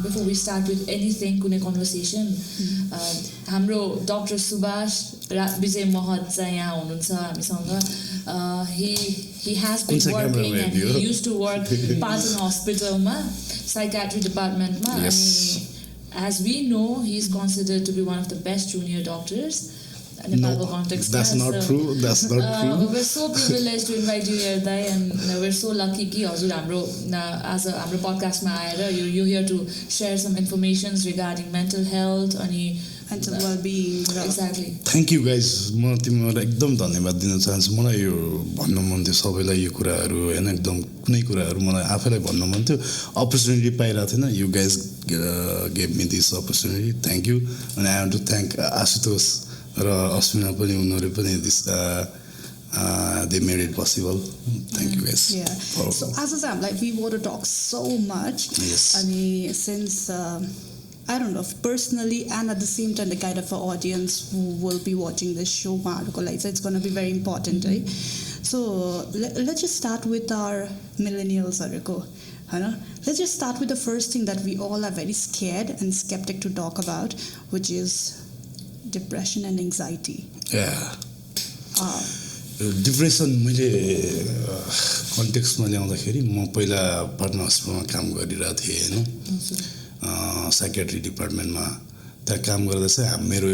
before we start with anything, कुनै conversation, हाम्रो Dr. Subash Bijay Mahat चाहिँ यहाँ हुनुहुन्छ हामीसँग. He has been working and he used to work Patan Hospital ma, Psychiatry department ma. Yes. As we know, he is considered to be one of the best junior doctors. No, that's not true. That's not true. We're so privileged to invite you here, Dai, and we're so lucky कि हजुर हाम्रो as a हाम्रो podcast मा आएर you're here to share some information regarding mental health अनि mental well-being. Exactly. Thank you guys. म तिमीलाई एकदम धन्यवाद दिन चाहन्छु. मलाई यो भन्नु मन थियो सबैलाई यो कुराहरू हैन एकदम कुनै कुराहरू मलाई आफैलाई भन्नु मन थियो. अपर्च्युनिटी पाइरहेको थिएन. You guys gave me this opportunity. Thank you. And I want to thank Ashutosh र अस्मिना पनि उनीहरु पनि this they made it possible. Thank you guys. Yeah. So as I said, like we want to talk so much. Yes. I mean, since I don't know, personally and at the same time the kind of audience who will be watching this show, it's going to be very important, right? So let's just start with our millennials. Let's just start with the first thing that we all are very scared and skeptic to talk about, which is depression and anxiety. Yeah. Depression मैले कन्टेक्स्टमा ल्याउँदाखेरि म पहिला पटना हस्पिटलमा काम गरिरहेको थिएँ हैन. Psychiatry डिपार्टमेन्टमा त्यहाँ काम गर्दा चाहिँ मेरो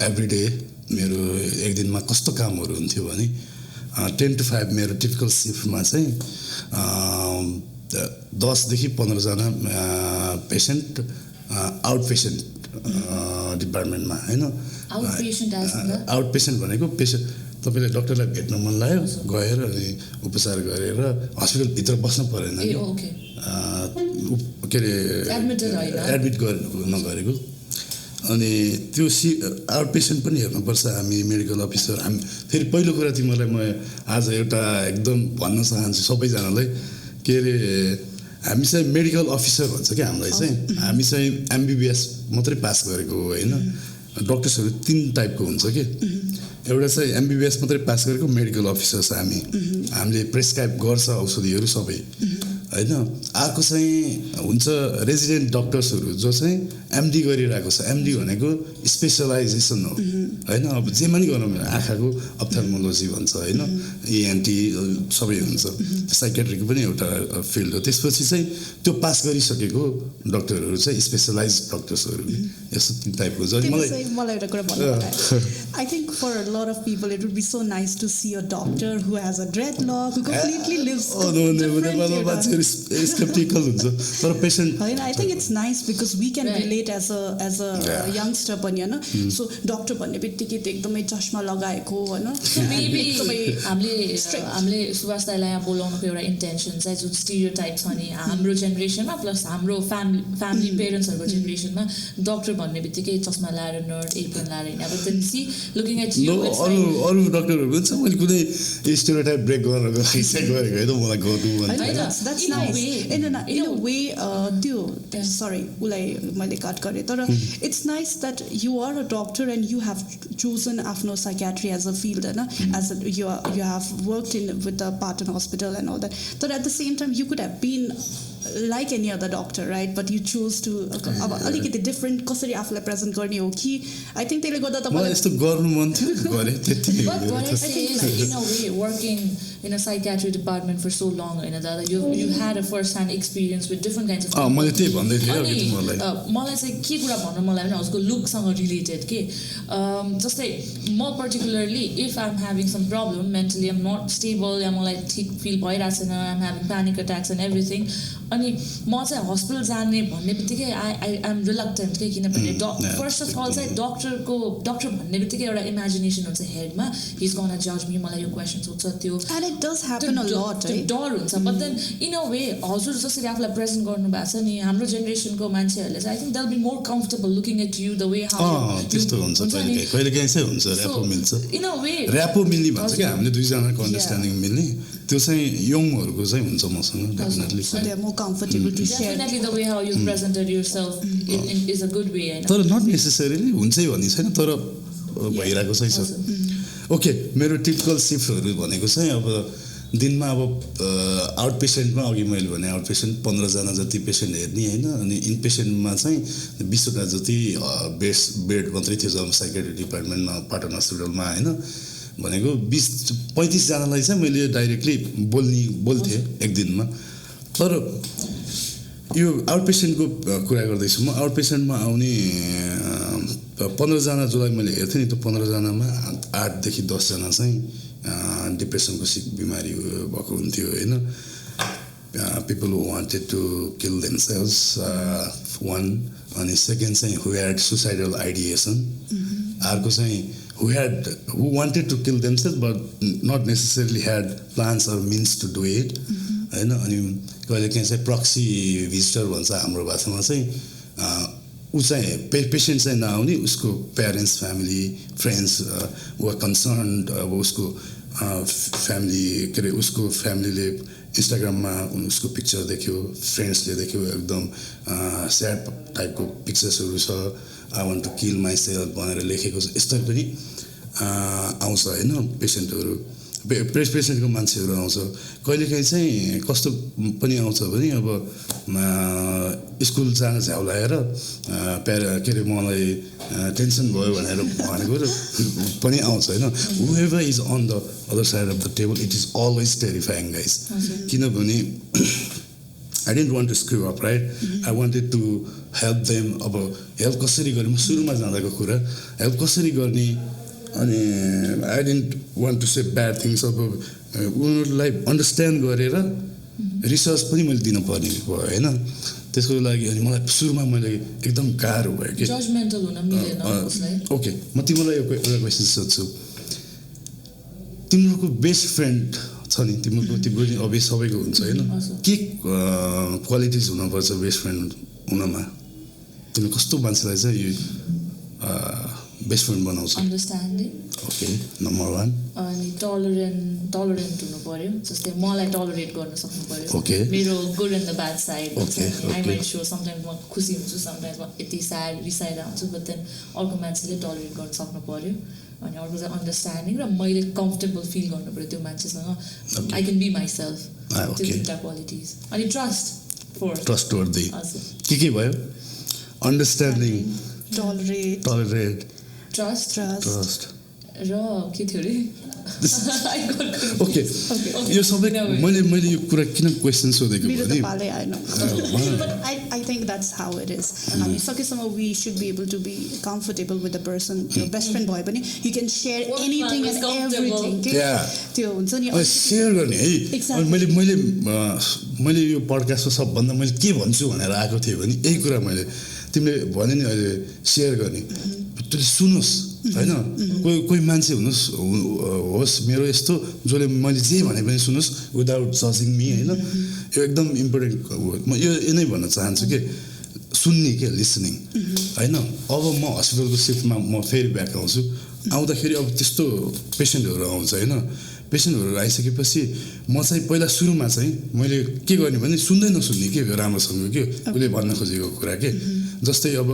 एभ्रीडे मेरो एक दिनमा कस्तो कामहरू हुन्थ्यो भने 10 to 5 मेरो टिपिकल शिफ्टमा चाहिँ 10 देखि 15 जना पेशेन्ट आउट पेशेन्ट डिपार्टमेन्टमा हैन. आउट पेशेन्ट भनेको पेशेन्ट तपाईले डाक्टरलाई भेट्न मन लाग्यो गएर अनि उपचार गरेर हस्पिटल भित्र बस्नु परेन नि. के रे एडमिट नगरेको अनि त्यो आउट पेशेन्ट पनि हेर्नुपर्छ हामी मेडिकल अफिसर. हामी फेरि पहिलो कुरा तिमीलाई म आज एउटा एकदम भन्न चाहन्छु सबैजनालाई के रे हामी चाहिँ मेडिकल अफिसर भन्छ के हामीलाई चाहिँ. हामी चाहिँ एमबीबीएस मात्रै पास गरेको हो हैन. डक्टर्सहरु 3 टाइपको हुन्छ के. एउटा चाहिँ एमबीबीएस मात्रै पास गरेको मेडिकल अफिसर छ हामी. हामीले प्रेस्क्राइब गर्छ औषधिहरु सबै हैन. आको चाहिँ हुन्छ रेजिडेन्ट डक्टर्सहरु जो चाहिँ एमडी गरिरहेको छ. एमडी भनेको स्पेशलाइजेसन हो हैन. अब जेमा नि गर्नु आँखाको अप्थाल्मोलोजी भन्छ हैन. एएनटी सबै हुन्छ. साइकियाट्रीको पनि एउटा फिल्ड हो. त्यसपछि चाहिँ त्यो पास गरिसकेको डक्टरहरु चाहिँ स्पेशलाइज्ड डक्टर्सहरु यस्तो 3 टाइपको छ. मलाई एउटा कुरा भन्नु पर्ला. I think for a lot of people it would be so nice to see a doctor who has a dreadlock, who completely lives skeptical हुन्छ तर patient I think it's nice because we can relate as a youngster पनि हैन. So doctor भन्ने बित्तिकै त एकदमै चस्मा लगाएको हैन. Maybe हामीले सुभाष दाइलाई यहाँ बोलाउनुको एउटा इन्टेन्सन चाहिँ जुन स्टिरियोटाइप छ नि हाम्रो जेनेरेसनमा प्लस हाम्रो फ्यामिली पेरेन्ट्सहरुको जेनेरेसनमा डक्टर भन्ने बित्तिकै चस्मा लाएर नर्ड एप्रन लाएर हैन. अब then see looking at you अरु डक्टरहरु भन्छ मैले कुनै स्टिरियोटाइप ब्रेक गर्नको लागि चाहिँ गरेको हैन. मलाई गर्नु मन that's nice. In a way त्यो sorry उलाई मैले कट गरे तर it's nice that you are a doctor and you have chosen आफ्नो psychiatry as a field हैन. As you have worked with the Patan Hospital and all that. But at the same time you could have been like any other doctor, right? But you chose to अब अलिकति different कसरी आफुलाई present गर्ने हो कि I think त्यसले गर्दा मलाई यस्तो गर्नु मन थियो गरे त्यति. But what I say is in a way working in a psychiatry department for so long and that you had a first hand experience with different kinds of people. मैले त्यही भन्दै थिएँ मलाई चाहिँ के कुरा भन्नु मलाई भने उसको लुकसँग रिलेटेड के जस्तै म particularly if I am having some problem mentally I am not stable या मलाई ठिक फिल भइरहेको छैन I am having panic attacks and everything अनि म चाहिँ हस्पिटल जाने भन्ने बित्तिकै आई एम रिलक्टेन्ट के किनभने फर्स्ट अफ अल चाहिँ डक्टर भन्ने बित्तिकै एउटा इमेजिनेसन हुन्छ हेडमा हि इज गोना जज मी मलाई यो क्वेसन सोध्छ त्यो it does happen a lot, right? डर हुन्छ but then in a way हजुर जसरी आफूलाई प्रेजेन्ट गर्नु भएको छ नि हाम्रो जेनेरेसनको मान्छेहरूले चाहिँ I think they will be more comfortable looking at you the way how त्यस्तो हुन्छ कहिले काहीँ चाहिँ हुन्छ ऱ्यापो मिल्छ इन अ वे ऱ्यापो मिल्ने भन्छ क्या हामीले दुईजनाको अन्डरस्ट्यान्डिङ मिल्ने त्यो चाहिँ यङहरूको चाहिँ हुन्छ मसँग definitely they are more comfortable to share. Definitely the way how you presented yourself is a good way. तर not necessarily हुन्छै भन्ने छैन तर भइरहेको चाहिँ छ. ओके मेरो टिपिकल सिफ्टहरू भनेको चाहिँ अब दिनमा अब आउट पेसेन्टमा अघि मैले भने आउट पेसेन्ट 15 जना जति पेसेन्ट हेर्ने हैन अनि इन पेसेन्टमा चाहिँ 20 वटा जति बेड मात्रै थियो जब साइकियाट्री डिपार्टमेन्टमा पाटन हस्पिटलमा हैन भनेको 20-35 जनालाई चाहिँ मैले डाइरेक्टली बोल्थे एक दिनमा तर यो आउट पेसेन्टको कुरा गर्दैछु म आउट पेसेन्टमा आउने 15 जना जसलाई मैले हेर्थेँ नि त्यो 15 जनामा 8 देखि 10 जना चाहिँ डिप्रेसनको सिक बिमारी भएको हुन्थ्यो हैन people who wanted to kill themselves one अनि सेकेन्ड चाहिँ who had suicidal ideation अर्को चाहिँ who wanted to kill themselves but not necessarily had plans or means to do it हैन अनि कहिलेकाहीँ चाहिँ प्रक्सी भिजिटर भन्छ हाम्रो भाषामा चाहिँ ऊ चाहिँ पेसेन्ट चाहिँ नआउने उसको प्यारेन्ट्स फ्यामिली फ्रेन्ड्स वर कन्सर्न्ड अब उसको फ्यामिली के अरे उसको फ्यामिलीले इन्स्टाग्राममा उसको पिक्चर देख्यो फ्रेन्ड्सले देख्यो एकदम स्याड टाइपको पिक्चर्सहरू छ I want to kill myself भनेर लेखेको छ यस्तो पनि आउँछ होइन पेसेन्टहरू पेसेन्टको मान्छेहरू आउँछ कहिलेकाहीँ चाहिँ कस्तो पनि आउँछ भने अब स्कुल जान झ्याउलाएर के अरे मलाई टेन्सन भयो भनेर भनेको पनि आउँछ होइन whoever is on the other side of the table it is always terrifying guys किनभने I didn't want to screw up right I wanted to help them अब हेल्प कसरी गर्ने म सुरुमा जाँदाको कुरा हेल्प कसरी गर्ने अनि I didn't want to say bad things अब उनीहरूलाई अन्डरस्ट्यान्ड गरेर रिसर्च पनि मैले दिनु पर्ने भयो होइन त्यसको लागि अनि मलाई सुरुमा मैले एकदम गाह्रो भयो कि जजमेन्टल हुन मिलेन उसलाई ओके म तिमीलाई एउटा क्वेसन सोध्छु तिम्रो बेस्ट फ्रेन्ड छ नि तिम्रो अभियस सबैको हुन्छ होइन के क्वालिटिज हुनुपर्छ बेस्ट फ्रेन्ड हुनमा तिमीले कस्तो मान्छेलाई चाहिँ यो बेस्ट फ्रेन्ड बनाउँछ अन्डरस्ट्यान्डिङ ओके नम्बर 1 अनि टलरेन्ट हुनु पर्यो जस्तै मलाई टलरेट गर्न सक्नु पर्यो ओके मेरो good and the bad side okay I might so sometimes म खुसी हुन्छु समटाइम्स म यति स्याड रिसाइरहेको हुन्छु बट देन अर्को मान्छेले टलरेट गर्न सक्नु पर्यो अनि अर्को चाहिँ अन्डरस्ट्यान्डिङ र मैले कम्फर्टेबल फिल गर्नु पर्यो त्यो मान्छेसँग आई क्यान बी माइसेल्फ त्यो दुईवटा क्वालिटिज अनि ट्रस्टवर्दी के भयो अन्डरस्ट्यान्डिङ टलरेट ट्रस्ट र के थियो रे ओके यो सबै मैले यो कुरा किन क्वेसन सोधेको भने I think that's how it is. हामी सकेसम्म we should be able to be comfortable with the person. Your best friend भयो भने you can share anything and everything. त्यो हुन्छ नि सेयर गर्ने है मैले यो पडकास्टमा सबभन्दा मैले के भन्छु भनेर आएको थिएँ भने यही कुरा मैले तिमीले भने नि अहिले सेयर गर्ने त्यसले सुनोस् होइन कोही मान्छे होस् मेरो यस्तो जसले मैले जे भने पनि सुनोस् विदाउट जजिङ मी होइन यो एकदम इम्पोर्टेन्ट म यो नै भन्न चाहन्छु कि सुन्ने के लिसनिङ होइन अब म हस्पिटलको सिफ्टमा म फेरि ब्याक आउँछु आउँदाखेरि अब त्यस्तो पेसेन्टहरू आउँछ होइन पेसेन्टहरू आइसकेपछि म चाहिँ पहिला सुरुमा चाहिँ मैले के गर्ने भने सुन्दै नसुन्ने के राम्रोसँग के उसले भन्न खोजेको कुरा के जस्तै अब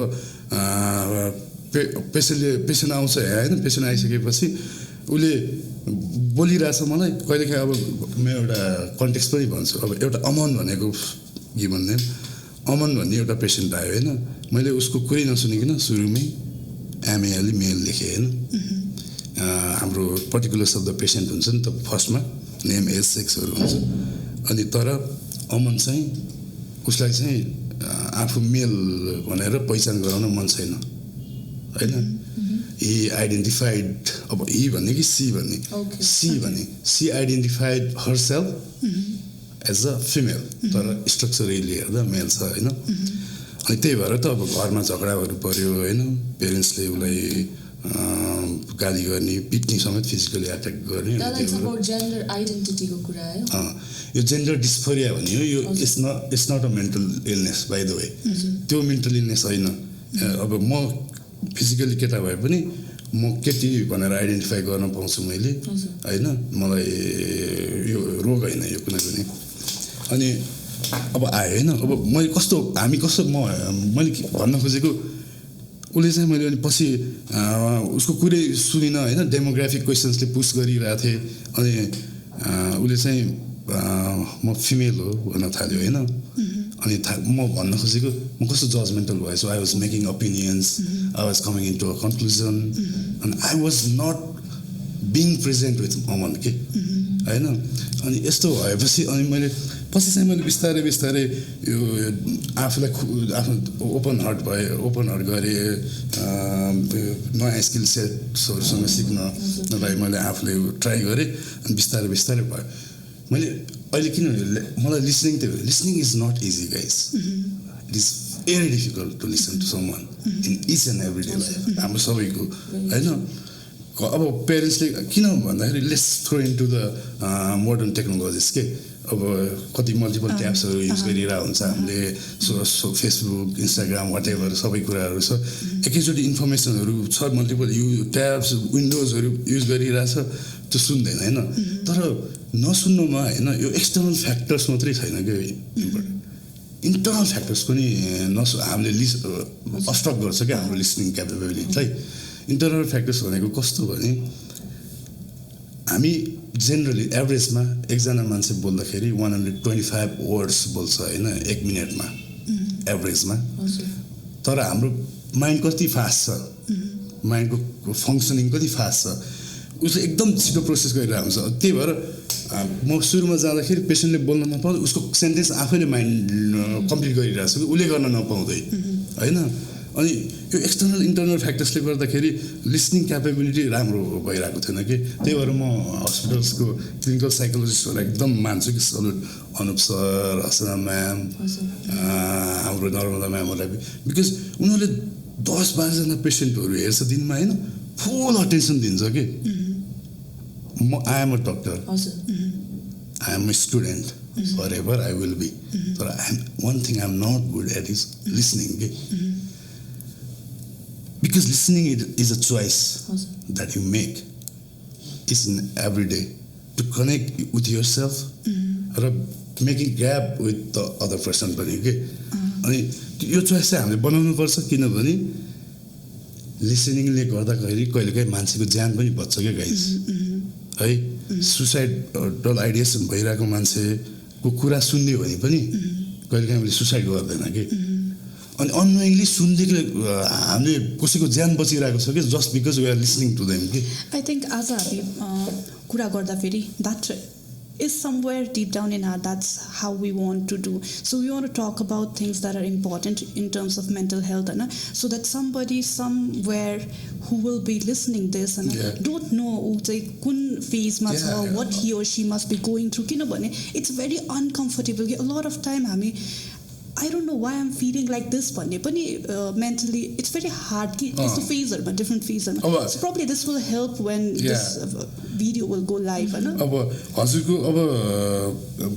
पेसेन्ट आउँछ होइन पेसेन्ट आइसकेपछि उसले बोलिरहेछ मलाई कहिलेकाहीँ अब म एउटा कन्टेक्स्ट पनि भन्छु अब एउटा अमन भनेको गिभन नेम अमन भन्ने एउटा पेसेन्ट आयो होइन मैले उसको कुरै नसुनिकन सुरुमै एमएलई मेल लेखेँ होइन हाम्रो पर्टिकुलर्स अफ द पेसेन्ट हुन्छ नि त फर्स्टमा नेम एज सेक्सहरू हुन्छ अनि तर अमन चाहिँ उसलाई चाहिँ आफू मेल भनेर पहिचान गराउन मन छैन होइन हि आइडेन्टिफाइड अब हि भन्ने कि सी भन्ने she identified herself as a female तर स्ट्रक्चरली हेर्दा मेल छ होइन अनि त्यही भएर त अब घरमा झगडाहरू पऱ्यो होइन पेरेन्ट्सले उसलाई गाली गर्ने पिट्ने समेत फिजिकली एट्याक गर्ने यो जेन्डर डिस्फोरिया भन्ने हो यो it's not a mental illness by the way त्यो मेन्टल इलनेस होइन अब म फिजिकली केटा भए पनि म केटी भनेर आइडेन्टिफाई गर्न पाउँछु मैले होइन मलाई यो रोग होइन यो कुनै पनि अनि अब आयो होइन अब मैले हामी कस्तो मैले भन्न खोजेको उसले चाहिँ मैले अनि पछि उसको कुरै सुनिनँ होइन डेमोग्राफिक क्वेसन्सले पुस गरिरहेको थिएँ अनि उसले चाहिँ म फिमेल हो भन्न थाल्यो होइन अनि म भन्न खोजेको म कस्तो जजमेन्टल भएछु I was making opinions I was coming in to a conclusion and I was not being present with moment के होइन अनि यस्तो भएपछि अनि मैले पछि चाहिँ मैले बिस्तारै यो आफूलाई आफ्नो ओपन हार्ट गरेँ नयाँ स्किल सेटहरूसँग सिक्नलाई मैले आफूले ट्राई गरेँ अनि बिस्तारै भयो मैले अहिले किनभने मलाई listening is not easy guys it is very difficult to listen to someone in each and every day life हाम्रो सबैको होइन अब पेरेन्ट्सले किन भन्दाखेरि let's throw into the modern technologies के अब कति मल्टिपल ट्याब्सहरू युज गरिरहेको हुन्छ हामीले फेसबुक इन्स्टाग्राम वाट एभर सबै कुराहरू छ एकैचोटि इन्फर्मेसनहरू छ मल्टिपल ट्याब्स विन्डोजहरू युज गरिरहेछ त्यो सुन्दैन होइन तर नसुन्नुमा होइन यो एक्सटर्नल फ्याक्टर्स मात्रै छैन क्या इन्टर्नल फ्याक्टर्स पनि हामीले अब्स्ट्रक्ट गर्छ क्या हाम्रो लिसनिङ क्यापेबिलिटीलाई इन्टर्नल फ्याक्टर्स भनेको कस्तो भने हामी जेनरली एभरेजमा एकजना मान्छे बोल्दाखेरि 125 वर्ड्स बोल्छ होइन 1 मिनटमा एभरेजमा तर हाम्रो माइन्ड कति फास्ट छ माइन्डको फङ्सनिङ कति फास्ट छ उसले एकदम छिटो प्रोसेस गरिरहेको हुन्छ त्यही भएर म सुरुमा जाँदाखेरि पेसेन्टले बोल्न नपाउँदा उसको सेन्टेन्स आफैले माइन्ड कम्प्लिट गरिरहेको छ उसले गर्न नपाउँदै होइन अनि यो एक्सटर्नल इन्टर्नल फ्याक्टर्सले गर्दाखेरि लिसनिङ क्यापेबिलिटी राम्रो भइरहेको थिएन कि त्यही भएर म हस्पिटल्सको क्लिनिकल साइकोलोजिस्टहरूलाई एकदम मान्छु कि सल्युट अनुप सर हसना म्याम हाम्रो नर्मदा म्यामहरूलाई बिकज उनीहरूले 10-12जना पेसेन्टहरू हेर्छ दिनमा होइन फुल अटेन्सन दिन्छ कि I am a doctor I am a student forever I will be तर one thing I am not good at is listening के because listening is a choice that you make each and every day to connect with yourself or making gap with the other person पनि के अनि यो choice चाहिँ हामीले बनाउनु पर्छ किनभने लिसनिङले गर्दाखेरि कहिलेकाहीँ मान्छेको ज्यान पनि बच्छ क्या गाइस है सुसाइडल आइडिएसन भइरहेको मान्छेको कुरा सुन्यो भने पनि कहिलेकाहीँ हामीले सुसाइड गर्दैन कि अनि अननोइङली सुन्दैले हामीले कसैको ज्यान बचिरहेको छ कि just because we are listening to them कि आई थिङ्क आज हामी कुरा गर्दाखेरि that is somewhere deep down in our that's how we want to do so we want to talk about things that are important in terms of mental health so that somebody somewhere who will be listening this and don't know kun phase ma cha what he or she must be going through kinabhane it's very uncomfortable a lot of time hami I don't know why I'm feeling like this भन्ने पनि mentally it's very hard कि त्यस्तो फेजहरुमा different फेजहरुमा so probably this will help when this video will go live हैन अब हजुरको अब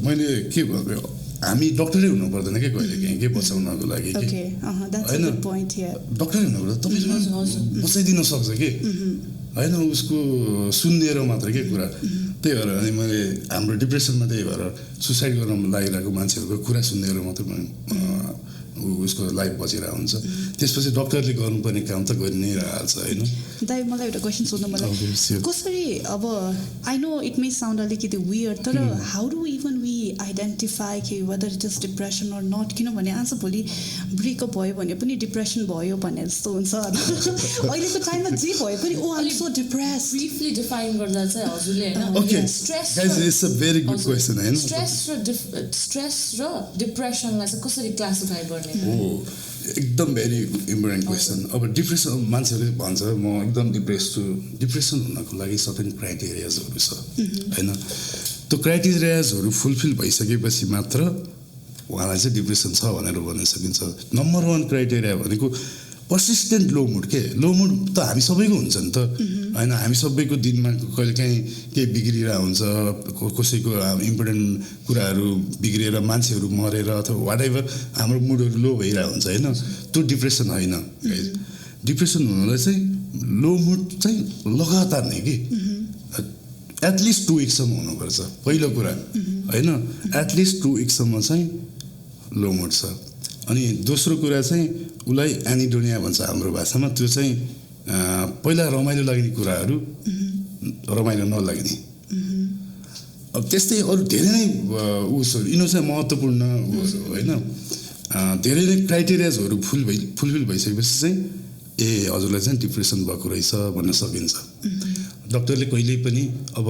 मैले के भन्नु हामी डक्टरै हुनु पर्दैन के कहिले के बचाउनको लागि के okay that's a good point here डक्टरै हुनु पर्दैन तपाईले बचाइदिन सक्छ के हैन उसको सुन्नेर मात्र के कुरा त्यही भएर अनि मैले हाम्रो डिप्रेसनमा त्यही भएर सुसाइड गर्न लागिरहेको मान्छेहरूको कुरा सुन्नेर मात्र उसको लाइफ बचिरहेको हुन्छ त्यसपछि डक्टरले गर्नुपर्ने काम त गरि नै रहन्छ हैन दाइ मलाई एउटा क्वेशन सोध्नु मलाई कसरी अब I know it may sound अलिकति वियर्ड तर how do even we identify कि whether it is depression or not किनभने आज भोलि ब्रेकअप भयो भने पनि डिप्रेसन भयो भन्ने जस्तो हुन्छ अहिलेको टाइममा जे भयो पनि oh I am so depressed briefly define गर्दा चाहिँ हजुरले हैन okay stress guys it's a very good question हैन स्ट्रेस र डिप्रेसनलाई चाहिँ कसरी क्लासिफाई गर्ने एकदम भेरी इम्पोर्टेन्ट क्वेसन अब डिप्रेसन मान्छेहरूले भन्छ म एकदम डिप्रेस छु डिप्रेसन हुनको लागि सर्टेन क्राइटेरियाजहरू छ होइन त्यो क्राइटेरियाजहरू फुलफिल भइसकेपछि मात्र उहाँलाई चाहिँ डिप्रेसन छ भनेर भन्न सकिन्छ नम्बर 1 क्राइटेरिया भनेको पर्सिस्टेन्ट लो मुड के लो मुड त हामी सबैको हुन्छ नि त होइन हामी सबैको दिनमा कहिलेकाहीँ केही बिग्रिरहेको हुन्छ कसैको इम्पोर्टेन्ट कुराहरू बिग्रिएर मान्छेहरू मरेर अथवा वाट एभर हाम्रो मुडहरू लो भइरहेको हुन्छ होइन त्यो डिप्रेसन होइन डिप्रेसन हुनुलाई चाहिँ लो मुड चाहिँ लगातार नै कि एटलिस्ट 2 विक्ससम्म हुनुपर्छ पहिलो कुरा होइन एटलिस्ट 2 विक्ससम्म चाहिँ लो मुड छ अनि दोस्रो कुरा चाहिँ उसलाई एनिडोनिया भन्छ हाम्रो भाषामा त्यो चाहिँ पहिला रमाइलो लाग्ने कुराहरू रमाइलो नलाग्ने अब त्यस्तै अरू धेरै नै उसहरू यिनीहरू चाहिँ महत्त्वपूर्ण होइन धेरै नै क्राइटेरियाजहरू फुलफिल भइसकेपछि चाहिँ हजुरलाई चाहिँ डिप्रेसन भएको रहेछ भन्न सकिन्छ। डक्टरले कहिले पनि अब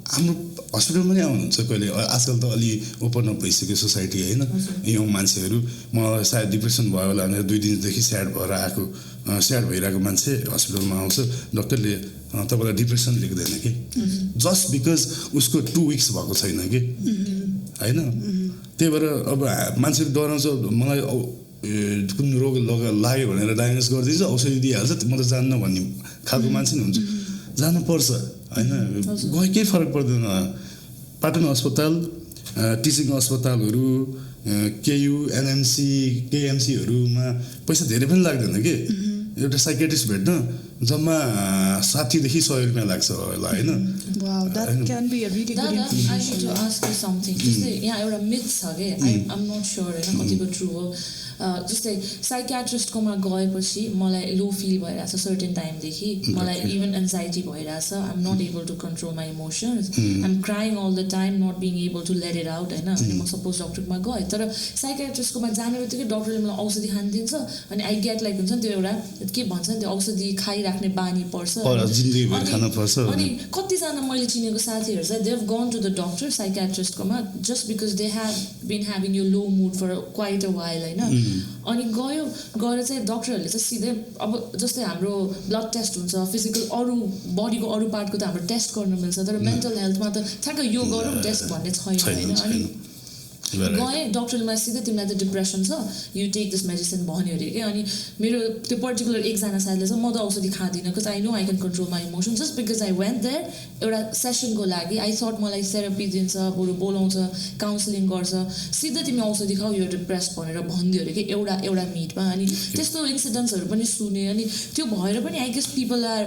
हाम्रो हस्पिटलमा नै आउनुहुन्छ कहिले आजकल त अलि ओपन अप भइसक्यो सोसाइटी होइन यङ मान्छेहरू मलाई सायद डिप्रेसन भयो होला भनेर 2 दिनदेखि स्याड भइरहेको मान्छे हस्पिटलमा आउँछ डक्टरले तपाईँलाई डिप्रेसन लेख्दैन कि जस्ट बिकज उसको 2 विक्स भएको छैन कि होइन। त्यही भएर अब मान्छेहरू डराउँछ मलाई कुन रोग लाग्यो भनेर डायग्नोस गरिदिन्छ औषधि दिइहाल्छ म त जान्न भन्ने खालको मान्छे नि हुन्छ जानुपर्छ होइन गए केही फरक पर्दैन। पाटन अस्पताल टिचिङ अस्पतालहरू केयु एनएमसी केएमसीहरूमा पैसा धेरै पनि लाग्दैन कि एउटा साइकेट्रिस्ट भेट्न जम्मा 60 देखि 100 रुपियाँ लाग्छ होला होइन। यहाँ एउटा मिथ छ कि आइएम नट स्योर होइन कतिको ट्रु हो जस्तै साइकियाट्रिस्टकोमा गएपछि मलाई लो फिल भइरहेछ सर्टेन टाइमदेखि मलाई इभन एन्जाइटी भइरहेछ I'm not able to control my emotions I'm crying all the time not being able to let it out होइन अनि म सपोज डक्टरकोमा गएँ तर साइकियाट्रिस्टकोमा जाने बित्तिकै डक्टरले मलाई औषधि खान दिन्छ अनि आई गेट लाइक हुन्छ नि त्यो एउटा के भन्छ नि त्यो औषधि खाइराख्ने बानी पर्छ अनि कतिजना मैले चिनेको साथीहरू चाहिँ they have gone to the doctor साइकियाट्रिस्टकोमा just because they have been having यो low mood for quite a while होइन अनि गएर चाहिँ डक्टरहरूले चाहिँ सिधै अब जस्तै हाम्रो ब्लड टेस्ट हुन्छ फिजिकल अरू बडीको अरू पार्टको त हाम्रो टेस्ट गर्न मिल्छ तर मेन्टल हेल्थमा त ठ्याक्क यो गरौँ टेस्ट भन्ने छैन होइन। अनि गएँ डक्टरले मलाई सिधै तिमीलाई त डिप्रेसन छ यु टेक दिस मेडिसिन भन्यो अरे कि अनि मेरो त्यो पर्टिकुलर एकजना साथीले चाहिँ म त औषधि खाँदिनँ because I know I can control my emotion just because I went there एउटा सेसनको लागि आई थट मलाई थेरापी दिन्छ बरु बोलाउँछ काउन्सिलिङ गर्छ सिधै तिमी औषधि खाऊ यो डिप्रेस भनेर भनिदियो अरे कि एउटा मिटमा अनि त्यस्तो इन्सिडेन्ट्सहरू पनि सुने अनि त्यो भएर पनि I guess people are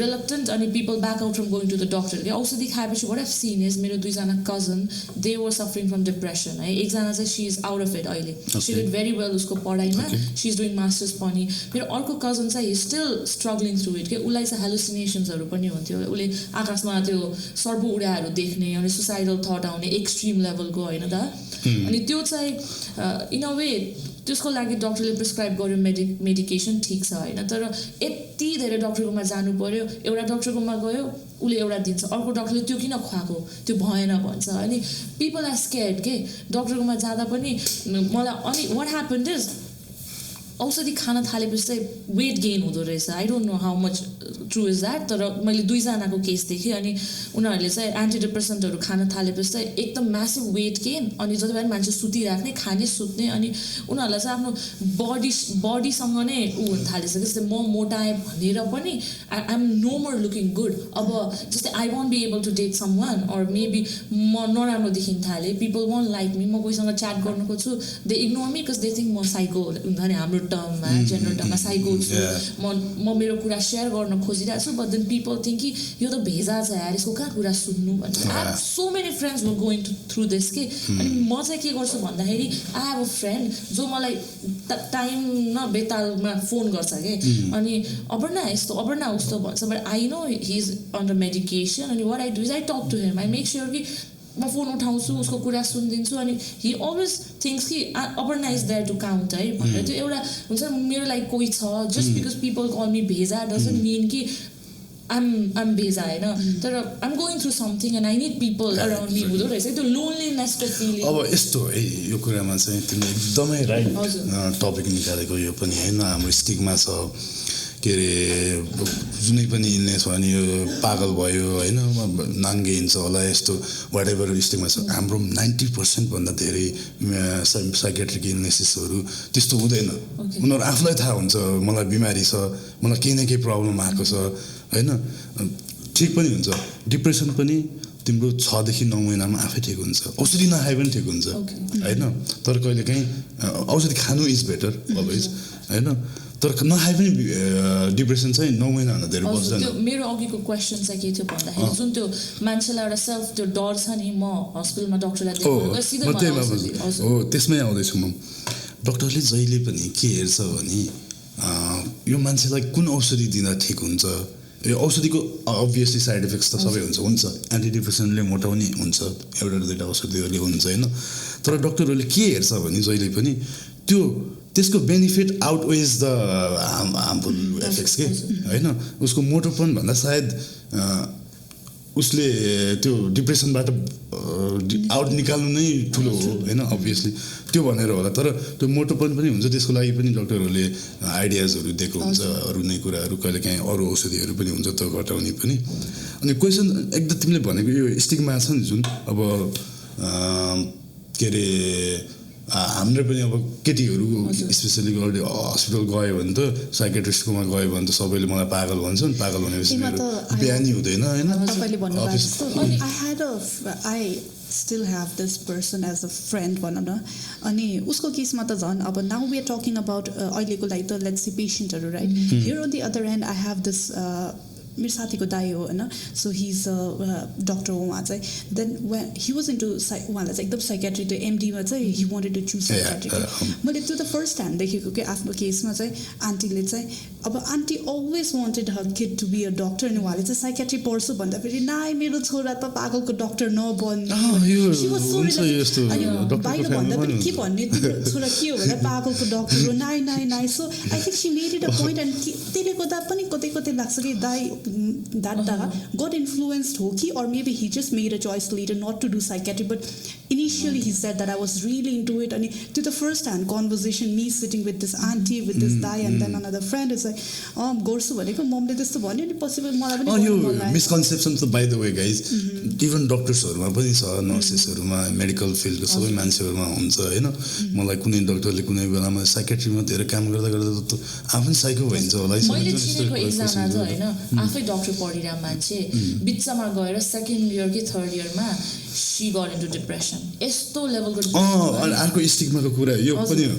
reluctant अनि people back out from going to the doctor कि औषधि खाएपछि वाट हेभ सिन इज मेरो 2जना cousin they were suffering from depression है एकजना चाहिँ she is out of it अहिले सी डिड भेरी वेल उसको पढाइमा सी इज डुइङ मास्टर्स पनि मेरो अर्को कजन चाहिँ he still struggling through it के उसलाई चाहिँ हेलुसिनेसन्सहरू पनि हुन्थ्यो उसले आकाशमा त्यो सर्प उडाहरू देख्ने अनि सुसाइडल थट आउने एक्सट्रिम लेभलको होइन त अनि त्यो चाहिँ इन अ वे त्यसको लागि डक्टरले प्रिस्क्राइब गर्यो मेडिकेसन ठिक छ होइन तर यति धेरै डक्टरकोमा जानु पर्यो एउटा डक्टरकोमा गयो उसले एउटा दिन्छ अर्को डक्टरले त्यो किन खुवाएको त्यो भएन भन्छ अनि पिपल आर स्केयर्ड के डक्टरकोमा जाँदा पनि मलाई अनि वाट ह्यापन्ड इज औषधि खान थालेपछि चाहिँ वेट गेन हुँदो रहेछ I don't know how much true is that तर मैले 2जनाको केस देखेँ अनि उनीहरूले चाहिँ एन्टी डिप्रेसेन्टहरू खान थालेपछि चाहिँ एकदम म्यासिभ वेट गेन अनि जति बेला मान्छे सुतिराख्ने खाने सुत्ने अनि उनीहरूलाई चाहिँ आफ्नो बडीसँग नै ऊ हुन थालेछ जस्तै म मोटाएँ भनेर पनि I am no more looking good अब जस्तै I won't be able to date someone or maybe म नराम्रो देखिन थालेँ पिपल वन्ट लाइक मी म कोहीसँग च्याट गर्नु खोज्छु they ignore me because they think म साइको हुन्छ नि हाम्रो टर्ममा जेनरल टर्ममा साइको छु म मेरो कुरा सेयर गर्न खोजिरहेको छु बट देन पिपल थिङ्क कि यो त भेजा छ यार यसको कहाँ कुरा सुन्नु भनेर I have so many friends were going through this के अनि म चाहिँ के गर्छु भन्दाखेरि आई हेभ अ फ्रेन्ड जो मलाई टाइम न बेतालमा फोन गर्छ कि अनि अपर्णा यस्तो अपर्णा उस्तो भन्छ but I know he is under medication अनि what I do is I talk to him I make sure कि म फोन उठाउँछु उसको कुरा सुनिदिन्छु अनि हि अलवेज थिङ्क्स कि Aparna is there to count है भनेर त्यो एउटा हुन्छ मेरो लागि कोही छ just because people call me भेजा डजन्ट मिन कि आइम भेजा होइन तर I'm going through something and I need people around me हुँदो रहेछ त्यो लोनलीनेसको फिलिङ। अब यस्तो है यो कुरामा चाहिँ तिमीले एकदमै राइट टपिक निकालेको यो पनि होइन हाम्रो स्टिगमा छ के अरे जुनै पनि इलनेस भयो भने यो पागल भयो होइन नाङ्गे हिँड्छ होला यस्तो वाट एभर स्टिगमा छ हाम्रो 90% भन्दा धेरै साइकेट्रिक इलनेसेसहरू त्यस्तो हुँदैन उनीहरू आफूलाई थाहा हुन्छ मलाई बिमारी छ मलाई केही न केही प्रब्लम आएको छ होइन ठिक पनि हुन्छ डिप्रेसन पनि तिम्रो 6 देखि 9 महिनामा आफै ठिक हुन्छ औषधि नखाए पनि ठिक हुन्छ होइन तर कहिलेकाहीँ औषधि खानु इज बेटर अलवेज होइन तर नखाए पनि डिप्रेसन चाहिँ 9 महिनाभन्दा धेरै बस्दैन। मेरो अघिको क्वेसन चाहिँ के थियो भन्दाखेरि जुन त्यो मान्छेलाई एउटा सेल्फ त्यो डर छ नि म हस्पिटलमा डक्टरलाई हो त्यसमै आउँदैछु म डक्टरले जहिले पनि के हेर्छ भने यो मान्छेलाई कुन औषधि दिँदा ठिक हुन्छ यो औषधिको अभियसली साइड इफेक्ट्स त सबै हुन्छ एन्टिडिप्रेसेन्टले मोटाउने हुन्छ एउटा दुईवटा औषधिहरूले हुन्छ होइन तर डक्टरहरूले के हेर्छ भने जहिले पनि त्यसको benefit outweighs the harmful effects के होइन उसको मोटोपन भन्दा सायद उसले त्यो डिप्रेसनबाट आउट निकाल्नु नै ठुलो हो होइन अभियसली त्यो भनेर होला तर त्यो मोटोपन पनि हुन्छ त्यसको लागि पनि डक्टरहरूले आइडियाजहरू दिएको हुन्छ अरू नै कुराहरू कहिलेकाहीँ अरू औषधिहरू पनि हुन्छ त्यो घटाउने पनि अनि क्वेसन एकदम तिमीले भनेको यो स्टिग्मा छ नि जुन अब के अरे हाम्रो पनि अब केटीहरू स्पेसली हस्पिटल गयो भने त साइकेट्रिस्टकोमा गयो भने त सबैले मलाई पागल भन्छन् पागल भनेपछि बिहानी हुँदैन होइन I still have this person as a friend भनौँ न अनि उसको केसमा त झन् अब now we are talking about अहिलेको लागि त let's say पेसेन्टहरू right here on the other hand I have this मेरो साथीको दाइ हो होइन सो हि इज डक्टर हो उहाँ चाहिँ देन हि वाज इन्टु उहाँलाई चाहिँ एकदम साइकेट्री त्यो एमडीमा चाहिँ he wanted to choose psychiatry मैले त्यो त फर्स्ट ह्यान्ड देखेको कि आफ्नो केसमा चाहिँ आन्टीले चाहिँ अब aunty always wanted her kid to be a doctor अनि उहाँले चाहिँ साइकेट्री पढ्छु भन्दाखेरि नाइ मेरो छोरा त पागलको डक्टर नबन्ने बाहिर भन्दा पनि के भन्ने तिम्रो छोरा के हो भने पागलको डक्टर हो नाइ so I think C made it a point and त्यसले गर्दा पनि कतै लाग्छ कि दाइ that got influenced hoki or maybe he just made a choice later not to do psychiatry but initially he said that I was really into it and to the first hand conversation me sitting with this auntie with this guy and then another friend is like gorsu bhaneko momle testo bhanyo ni possible malai pani यो misconception so by the way guys even doctors haruma pani cha nurses haruma medical field ko sabai मान्छेहरुमा हुन्छ हैन मलाई कुनै डाक्टरले कुनै बेलामा साइकियाट्रीमा धेरै काम गर्दा आफै साइको भइन्छ होला मैले चिनेको एकजना छ हैन आफै डाक्टर पढिरहेको मान्छे बिचमा गएर सेकेन्ड इयर कि थर्ड इयरमा she got into depression यस्तो लेभलको अर्को स्टिग्माको कुरा यो पनि हो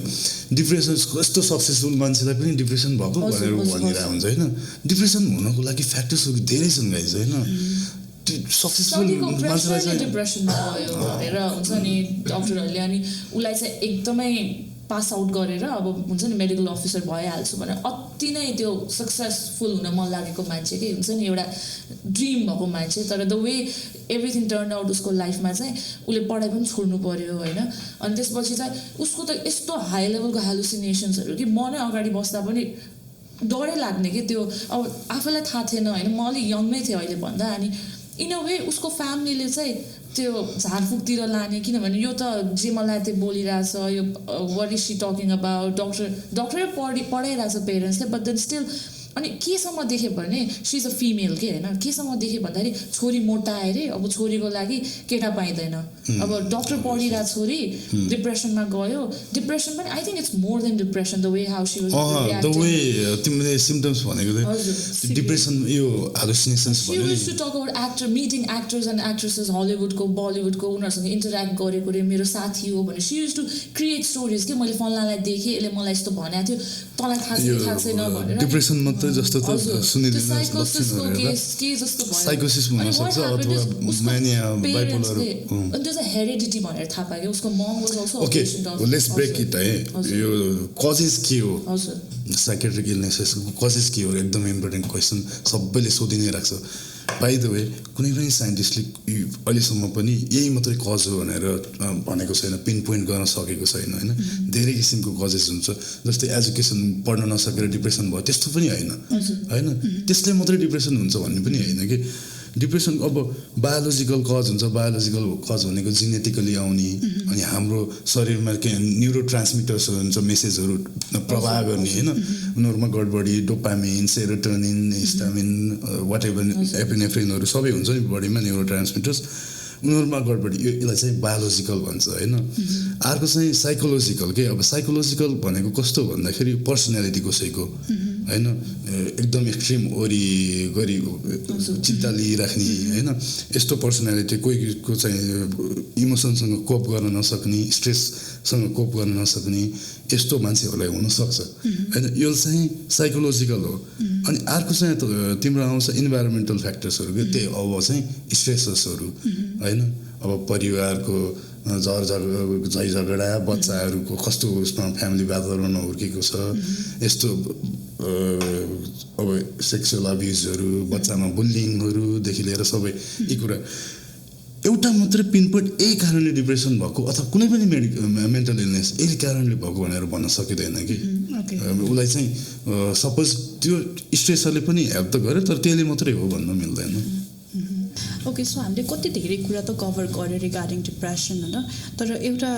डिप्रेसन कस्तो सक्सेसफुल मान्छेलाई पनि डिप्रेसन भएको भनेर भनिरहेको हुन्छ हैन डिप्रेसन हुनको लागि फ्याक्टर्सहरू धेरै छन् गाइज हैन सक्सेसफुल मान्छेलाई चाहिँ डिप्रेसनमा गयो भनेर हुन्छ नि डक्टरहरूले अनि उलाई चाहिँ एकदमै पास आउट गरेर अब हुन्छ नि मेडिकल अफिसर भइहाल्छु भनेर अति नै त्यो सक्सेसफुल हुन मन लागेको मान्छे के हुन्छ नि एउटा ड्रिम भएको मान्छे तर the way everything turn out उसको लाइफमा चाहिँ उसले पढाइ पनि छोड्नु पर्यो होइन अनि त्यसपछि चाहिँ उसको त यस्तो हाई लेभलको हेलुसिनेसन्सहरू कि म नै अगाडि बस्दा पनि डरै लाग्ने कि त्यो अब आफैलाई थाहा थिएन होइन म अलिक यङमै थिएँ अहिले भन्दा अनि इन अ वे उसको फ्यामिलीले चाहिँ त्यो झारफुकतिर लाने किनभने यो त जे मलाई त्यो बोलिरहेछ यो what is she talking about डक्टरै पढाइरहेछ पेरेन्ट्सले बट देन स्टिल अनि केसम्म देख्यो भने सी इज अ फिमेल के होइन केसम्म देख्यो भन्दाखेरि छोरी मोटा अरे अब छोरीको लागि केटा पाइँदैन अब डक्टर पढिरहेको छोरी डिप्रेसनमा गयो डिप्रेसन पनि I think it's more than depression the way how she was the way तिमीले सिम्पटम्स भनेको डिप्रेसन यो हालुसिनेसन्स भन्यो she used to talk about actor meeting actors and actresses हलिउडको बलिउडको उनीहरूसँग इन्टरेक्ट गरेको रे मेरो साथी हो भने she used to create stories के मैले फलानालाई देखेँ यसले मलाई यस्तो भनेको थियो तँलाई थाहा छैन भनेर डिप्रेसन मात्रै जस्तो त सुनिदिनु साइकोसिस हुन सक्छ अथवा मानिया bipolar and there's a heredity भनेर थाहा पायो उसको mom was also okay let's break it है यो कजेस के हो साइकियाट्रिक इलनेसेसको कजेस के हो एकदम इम्पोर्टेन्ट क्वेसन सबैले सोधि नै राख्छ बाइ द वे कुनै पनि साइन्टिस्टले अहिलेसम्म पनि यही मात्रै कज हो भनेर भनेको छैन पिन पोइन्ट गर्न सकेको छैन होइन धेरै किसिमको कजेस हुन्छ जस्तै एजुकेसन पढ्न नसकेर डिप्रेसन भयो त्यस्तो पनि होइन होइन त्यसले मात्रै डिप्रेसन हुन्छ भन्ने पनि होइन कि डिप्रेसन अब बायोलोजिकल कज हुन्छ बायोलोजिकल कज भनेको जेनेटिकली आउने अनि हाम्रो शरीरमा के न्युरो ट्रान्समिटर्सहरू हुन्छ मेसेजहरू प्रवाह गर्ने होइन उनीहरूमा गडबडी dopamine serotonin histamine whatever एपिनेफ्रिनहरू सबै हुन्छ नि बडीमा न्युरो ट्रान्समिटर्स उनीहरूमा गडबडी यसलाई चाहिँ बायोलोजिकल भन्छ होइन अर्को चाहिँ साइकोलोजिकल के अब साइकोलोजिकल भनेको कस्तो भन्दाखेरि पर्सनालिटी कसैको होइन एकदम एक्सट्रिम वरि गरी चिन्ता लिइराख्ने होइन यस्तो पर्सनालिटी कोहीको चाहिँ इमोसनसँग कोप गर्न नसक्ने स्ट्रेससँग कोप गर्न नसक्ने यस्तो मान्छेहरूलाई हुनसक्छ होइन यो चाहिँ साइकोलोजिकल हो अनि अर्को चाहिँ तिम्रो आउँछ इन्भाइरोमेन्टल फ्याक्टर्सहरू के त्यही अब चाहिँ स्ट्रेसर्सहरू होइन अब परिवारको झै झगडा बच्चाहरूको कस्तो उसमा फ्यामिली वातावरणमा हुर्केको छ यस्तो अब अब सेक्सुअल अब्युजहरू बच्चामा बुलिङहरूदेखि लिएर सबै यी कुरा एउटा मात्रै पिनपोइन्ट यही कारणले डिप्रेसन भएको अथवा कुनै पनि मेन्टल इलनेस यही कारणले भएको भनेर भन्न सकिँदैन कि उसलाई चाहिँ सपोज त्यो स्ट्रेसरले पनि हेल्प त गर्यो तर त्यसले मात्रै हो भन्न मिल्दैन ओके सो हामीले कति धेरै कुरा त कभर गऱ्यो रिगार्डिङ डिप्रेसन होइन तर एउटा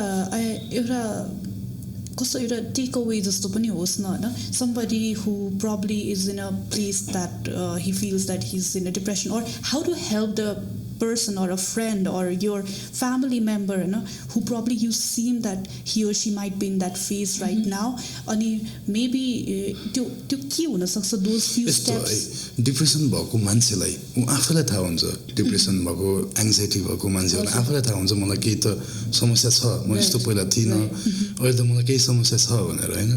कस्तो एउटा टेक अवे जस्तो पनि होस् न होइन somebody who probably is in a place that he feels that he's in a depression or how to help the person or a friend or your family member who probably you seem that he or she might be in that phase right now अनि maybe त्यो के हुन सक्छ those few steps depression भएको मान्छेलाई आफैलाई थाहा हुन्छ डिप्रेसन भएको एङ्जाइटी भएको मान्छेलाई आफैलाई थाहा हुन्छ मलाई केही त समस्या छ म यस्तो पहिला थिइनँ अहिले त मलाई केही समस्या छ भनेर होइन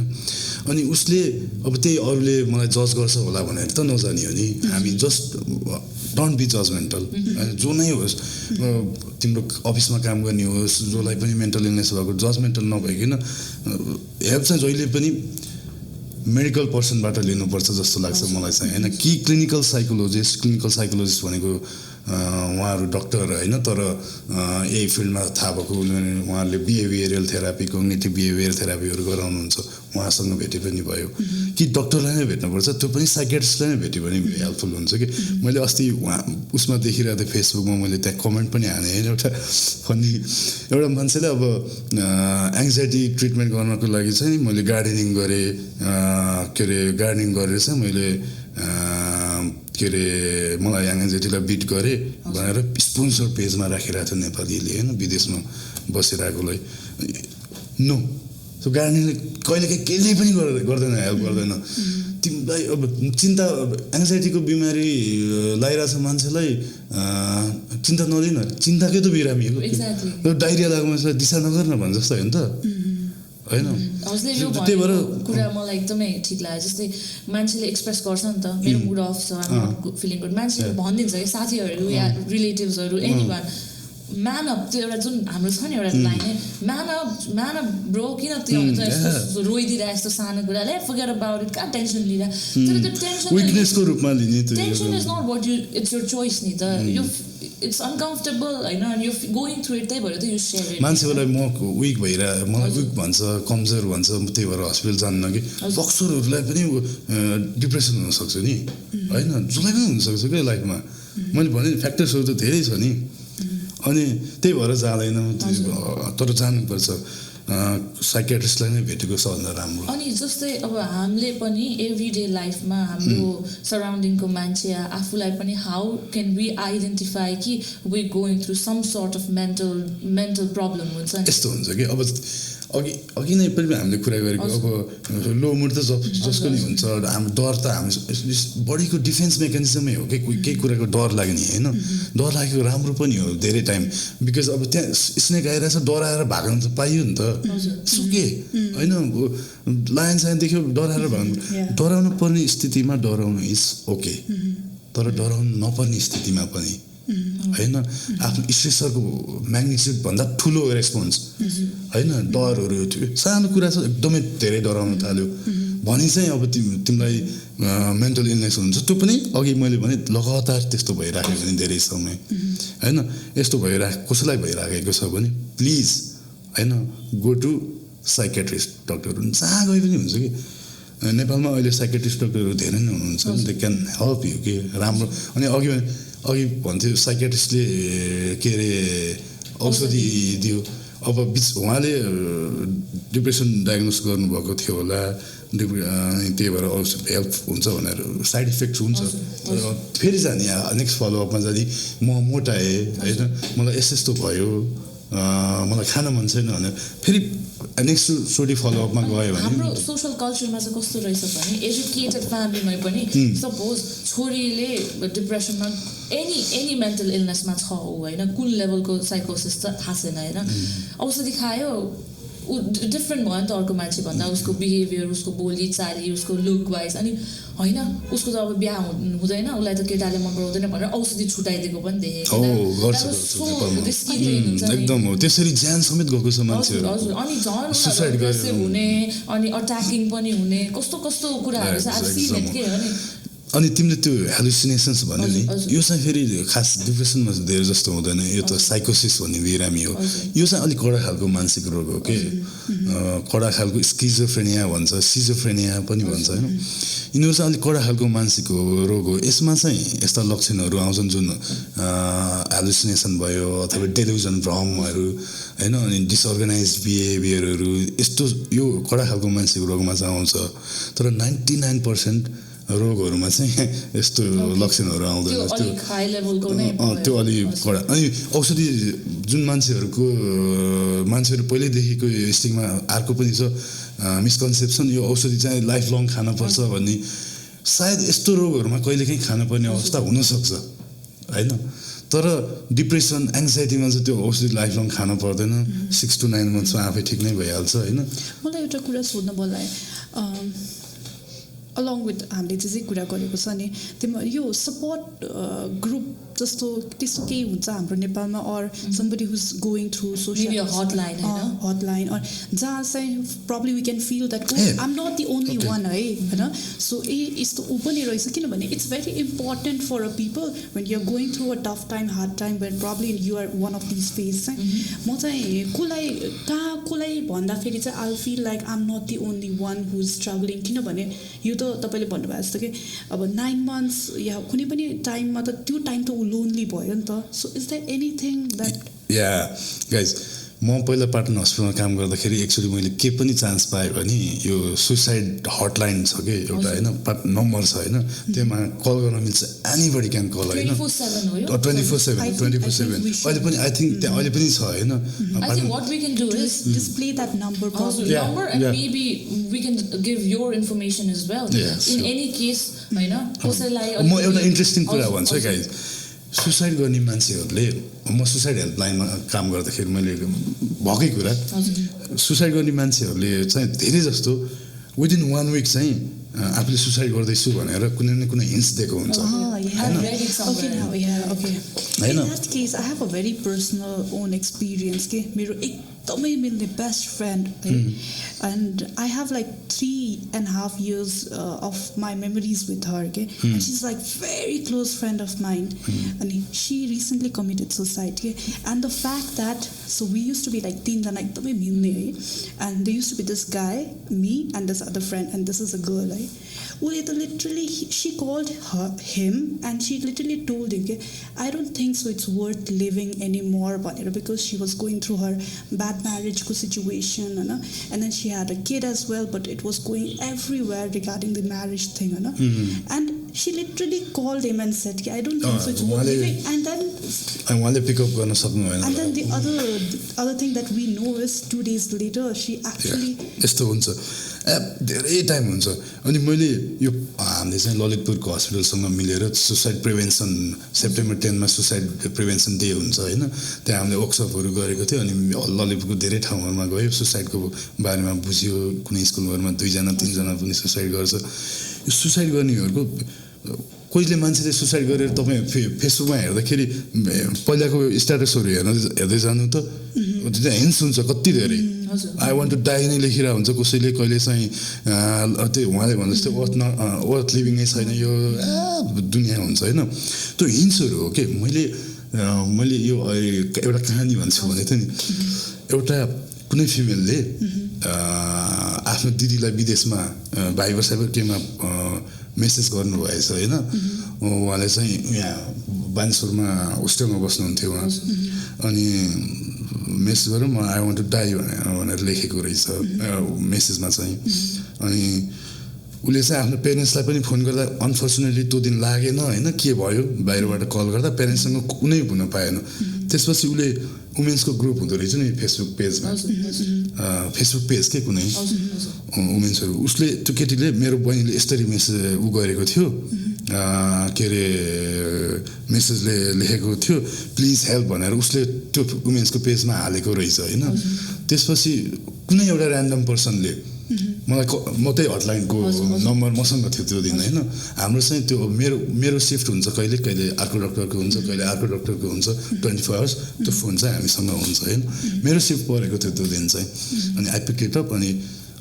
अनि उसले अब त्यही अरूले मलाई जज गर्छ होला भनेर त नजानी हो नि हामी जस्ट डोन्ट बी जजमेन्टल जो नै होस् तिम्रो अफिसमा काम गर्ने होस् जसलाई पनि मेन्टल इलनेस भएको जजमेन्टल नभइकन हेल्प चाहिँ जहिले पनि मेडिकल पर्सनबाट लिनुपर्छ जस्तो लाग्छ मलाई चाहिँ होइन कि क्लिनिकल साइकोलोजिस्ट भनेको उहाँहरू डक्टर होइन तर यही फिल्डमा थाहा भएको उहाँहरूले बिहेभियरल थेरापी कग्निटिभ बिहेभियर थेरापीहरू गराउनुहुन्छ उहाँसँग भेटे पनि भयो कि डक्टरलाई नै भेट्नुपर्छ त्यो पनि साइकियाट्रिस्टलाई नै भेट्यो भने हेल्पफुल हुन्छ कि मैले अस्ति उसमा देखिरहेको थिएँ फेसबुकमा मैले त्यहाँ कमेन्ट पनि हाने होइन एउटा मान्छेले अब एङ्जाइटी ट्रिटमेन्ट गर्नको लागि चाहिँ मैले गार्डनिङ गरेँ गार्डनिङ गरेर चाहिँ मैले मलाई एङ्जाइटीलाई बिट गरेँ भनेर स्पोन्सर पेजमा राखिरहेको थियो नेपालीले होइन विदेशमा बसिरहेकोलाई नो सो गार्डनिङले कहिलेकाहीँ केही पनि गर्दैन हेल्प गर्दैन तिमीलाई अब चिन्ता एङ्जाइटीको बिमारी लागिरहेछ मान्छेलाई चिन्ता नलिन चिन्ताकै त बिरामी हो डाइरिया लागेको मान्छेलाई दिशा नगर्न भन्छ जस्तो होइन त होइन त्यही भएर कुरा मलाई एकदमै ठिक लाग्यो जस्तै मान्छेले एक्सप्रेस गर्छ नि त मेरो मुड अफ छ फिलिङ गुड मान्छेले भनिदिन्छ कि साथीहरू या रिलेटिभ्सहरू एनीवन म्यान अप त्यो एउटा जुन हाम्रो छ नि एउटा लाइन म्यान अप ब्रो किन त्यो रोइदिरहेको यस्तो सानो कुराले फर्गेट अबाउट इट कहाँ टेन्सन लिइरहेको तर त्यो टेन्सन विकनेसको रूपमा लिने tension is not what you it's your choice नि त यो इट्स अनकम्फर्टेबल होइन यु गोइङ थ्रु इट त्यही भएर त यु सेयर इट मान्छेलाई म विक भइरहेको मलाई विक भन्छ कमजोर भन्छ त्यही भएर हस्पिटल जान्न कि बक्सरहरूलाई पनि डिप्रेसन हुनसक्छ नि होइन जसलाई पनि हुनसक्छ क्या लाइफमा मैले भने फ्याक्टर्सहरू त धेरै छ नि अनि त्यही भएर जाँदैन तर जानुपर्छ साइकियाट्रिस्टलाई नै भेटेको सबभन्दा राम्रो अनि जस्तै अब हामीले पनि एभ्रिडे लाइफमा हाम्रो सराउन्डिङको मान्छे आफूलाई पनि हाउ क्यान वी आइडेन्टिफाई कि we going through some sort of mental problem हुन्छ यस्तो हुन्छ कि अब अघि नै पनि हामीले कुरा गरेको अब लो मुड त जसको नि हुन्छ हाम्रो डर त हाम्रो बडीको डिफेन्स मेकानिजमै हो कि केही कुराको डर लाग्ने होइन डर लागेको राम्रो पनि हो धेरै टाइम बिकज अब त्यहाँ स्नेक आइरहेछ डराएर भाग्नु त पाइयो नि त सुके होइन लायन सायन देख्यो डराएर भाग्नु डराउनु पर्ने स्थितिमा डराउनु इज ओके तर डराउनु नपर्ने स्थितिमा पनि होइन आफ्नो स्ट्रेसरको म्याग्निट्युड भन्दा ठुलो रेस्पोन्स होइन डरहरू सानो कुरा छ एकदमै धेरै डराउन थाल्यो भने चाहिँ अब तिमीलाई मेन्टल इलनेस हुन्छ त्यो पनि अघि मैले भने लगातार त्यस्तो भइराख्यो भने धेरै समय होइन यस्तो कसैलाई भइराखेको छ भने प्लिज होइन गो टु साइकियाट्रिस्ट डक्टरहरू जहाँ गए पनि हुन्छ कि नेपालमा अहिले साइकियाट्रिस्ट डक्टरहरू धेरै नै हुनुहुन्छ दे क्यान हेल्प यु कि राम्रो अनि अघि भन्थ्यो साइकियाट्रिस्टले के अरे औषधि दियो अब उहाँले डिप्रेसन डायग्नोस गर्नुभएको थियो होला त्यही भएर हेल्प हुन्छ भनेर साइड इफेक्ट हुन्छ फेरि जाने नेक्स्ट फलोअपमा जाने म मोटाएँ होइन मलाई यस्तो भयो मलाई खान मन छैन भनेर फेरि नेक्स्ट चोटि फलोअपमा गयो भने हाम्रो सोसल कल्चरमा चाहिँ कस्तो रहेछ भने एजुकेटेड फ्यामिलीमै पनि सपोज छोरीले डिप्रेसनमा एनी मेन्टल इलनेसमा छ होइन कुन लेभलको साइकोसिस त थाहा छैन होइन औषधि खायो ऊ डिफ्रेन्ट भयो नि त अर्को मान्छे भन्दा उसको बिहेभियर उसको बोली चाली उसको लुक वाइज अनि होइन उसको त अब बिहा हुँदैन उसलाई त केटाले मन पराउँदैन भनेर औषधि छुटाइदिएको पनि देखेको एकदम हो त्यसरी ज्यान समेत गएको छ मान्छेहरू हजुर अनि झन् हुने अनि अट्याकिङ पनि हुने कस्तो कुराहरू छ अब सिनेट के हो नि अनि तिमीले त्यो हेलुसिनेसन्स भन्यो नि यो चाहिँ फेरि खास डिप्रेसनमा धेरै जस्तो हुँदैन यो त साइकोसिस भन्ने बिरामी हो यो चाहिँ अलिक कडा खालको मानसिक रोग हो के कडा खालको स्किजोफ्रेनिया भन्छ सिजोफ्रेनिया पनि भन्छ होइन यिनीहरू चाहिँ अलिक कडा खालको मानसिक रोग हो यसमा चाहिँ यस्ता लक्षणहरू आउँछन् जुन हेलुसिनेसन भयो अथवा डेल्युजन भ्रमहरू होइन अनि डिसअर्गनाइज बिहेभियरहरू यस्तो यो कडा खालको मानसिक रोगमा चाहिँ आउँछ तर 99% रोगहरूमा चाहिँ यस्तो लक्षणहरू आउँदैन त्यो अलिक कडा अनि औषधि जुन मान्छेहरू पहिल्यैदेखिको स्टिगमा अर्को पनि छ मिसकन्सेप्सन यो औषधि चाहिँ लाइफ लङ खानुपर्छ भन्ने सायद यस्तो रोगहरूमा कहिलेकाहीँ खानुपर्ने अवस्था हुनसक्छ होइन तर डिप्रेसन एङ्जाइटीमा चाहिँ त्यो औषधि लाइफ लङ खानु पर्दैन 6 to 9 मन्थ्समा आफै ठिक नै भइहाल्छ होइन मलाई एउटा कुरा सोध्न मन लाग्यो अलङ विथ हामीले चाहिँ कुरा गरेको छ नि त्यो यो सपोर्ट ग्रुप जस्तो त्यस्तो केही हुन्छ हाम्रो नेपालमा or somebody who's going through social hotline or जहाँ चाहिँ problem we can feel that I am not the only one है होइन सो यस्तो ऊ पनि रहेछ किनभने it's very important for a people when you are going through a tough time hard time when problem you are one of this phase चाहिँ म चाहिँ कसलाई भन्दाखेरि चाहिँ I feel like I am not the only one who is struggling किनभने यो त तपाईँले भन्नुभएको जस्तो कि अब 9 months या कुनै पनि टाइममा त त्यो टाइम त ऊ लोन्ली भयो नि त so is there anything that yeah guys म पहिला पाटन हस्पिटलमा काम गर्दाखेरि एक्चुअली मैले के पनि चान्स पाएँ भने यो सुसाइड हटलाइन छ कि एउटा होइन नम्बर छ होइन त्योमा कल गर्न मिल्छ एनीबडी क्यान कल होइन 24/7 अहिले पनि आई थिङ्क त्यहाँ अहिले पनि छ होइन display that number and maybe we can give your information as well in any case होइन कसैलाई म एउटा इन्ट्रेस्टिङ कुरा भन्छु है गाइज सुसाइड गर्ने मान्छेहरूले म सुसाइड हेल्पलाइनमा काम गर्दाखेरि मैले भएकै कुरा सुसाइड गर्ने मान्छेहरूले चाहिँ धेरै जस्तो विदिन 1 week चाहिँ आफूले सुसाइड गर्दैछु भनेर कुनै न कुनै हिन्ट्स दिएको हुन्छ होइन case I have a very personal own experience के मेरो एकदमै मिल्ने बेस्ट फ्रेन्ड है and I have like 3.5 years of my memories with her okay and she's like very close friend of mine and she recently committed suicide okay and the fact that so we used to be like teen jana ekdamai milne hai and there used to be this guy me and this other friend and this is a girl hai literally she called him and she literally told him okay I don't think so it's worth living anymore because she was going through her bad marriage situation and then she had a kid as well but it was going everywhere regarding the marriage thing and she literally called him and said I don't think so it's worth living and then I want to pick up गर्न सक्नु हैन and then the other thing that we know is 2 days later she actually यस्तो हुन्छ धेरै time हुन्छ अनि मैले यो हामीले चाहिँ ललितपुरको हस्पिटलसँग मिलेर सुसाइड प्रिभेन्सन सेप्टेम्बर 10 मा सुसाइड प्रिभेन्सन डे हुन्छ हैन त्यहाँ हामीले वर्कसपहरू गरेको थियो अनि ललितपुरको धेरै ठाउँहरुमा गयो सुसाइडको बारेमा बुझ्यो कुनै स्कुलहरुमा 2 जना 3 जना पनि सुसाइड गर्छ यो सुसाइड गर्नेहरुको कोहीले मान्छेले सुसाइड गरेर तपाई फेसबुकमा हेर्दाखेरि पहिलाको स्ट्याटसहरु हेर्दै जानु त त्यो हिन्स हुन्छ कति धेरै आई वान्ट टु डाई नै लेखिरा हुन्छ कसैले कहिले चाहिँ त्यो उहाँले भने जस्तो वर्थ लिभिङ नै छैन यो दुनिया हुन्छ हैन त्यो हिन्सहरु हो के मैले यो एउटा कहानी भन्छु भने त नि एउटा कुनै फिमेलले आफ्नो दिदीलाई विदेशमा भाइबर साइबर केमा मेसेज गर्नुभएछ हैन उहाँले चाहिँ यहाँ बान्सुरमा होस्टेलमा बस्नुहुन्थ्यो उहाँ अनि मेसेज गरेर म आई वान्ट टु डाई भनेर लेखेको रहेछ मेसेजमा चाहिँ अनि उसले चाहिँ आफ्नो पेरेन्ट्सलाई पनि फोन गर्दा अनफर्चुनेटली त्यो दिन लागेन हैन के भयो बाहिरबाट कल गर्दा पेरेन्ट्ससँग कुनै हुन पाएन त्यसपछि उसले वुमेन्सको ग्रुप हुँदो रहेछ नि फेसबुक पेज के कुनै वुमेन्सहरू उसले त्यो केटीले मेरो बहिनीले यसरी मेसेज गरेको थियो के अरे मेसेजले लेखेको थियो प्लिज हेल्प भनेर उसले त्यो वुमेन्सको पेजमा हालेको रहेछ हैन त्यसपछि कुनै एउटा ऱ्यान्डम पर्सनले मलाई म त्यही हटलाइनको नम्बर मसँग थियो त्यो दिन हैन हाम्रो चाहिँ त्यो मेरो सिफ्ट हुन्छ कहिले अर्को डक्टरको हुन्छ कहिले अर्को डक्टरको हुन्छ 24 आवर्स त्यो फोन चाहिँ हामीसँग हुन्छ हैन मेरो सिफ्ट परेको थियो त्यो दिन चाहिँ अनि आई पिक इट अप अनि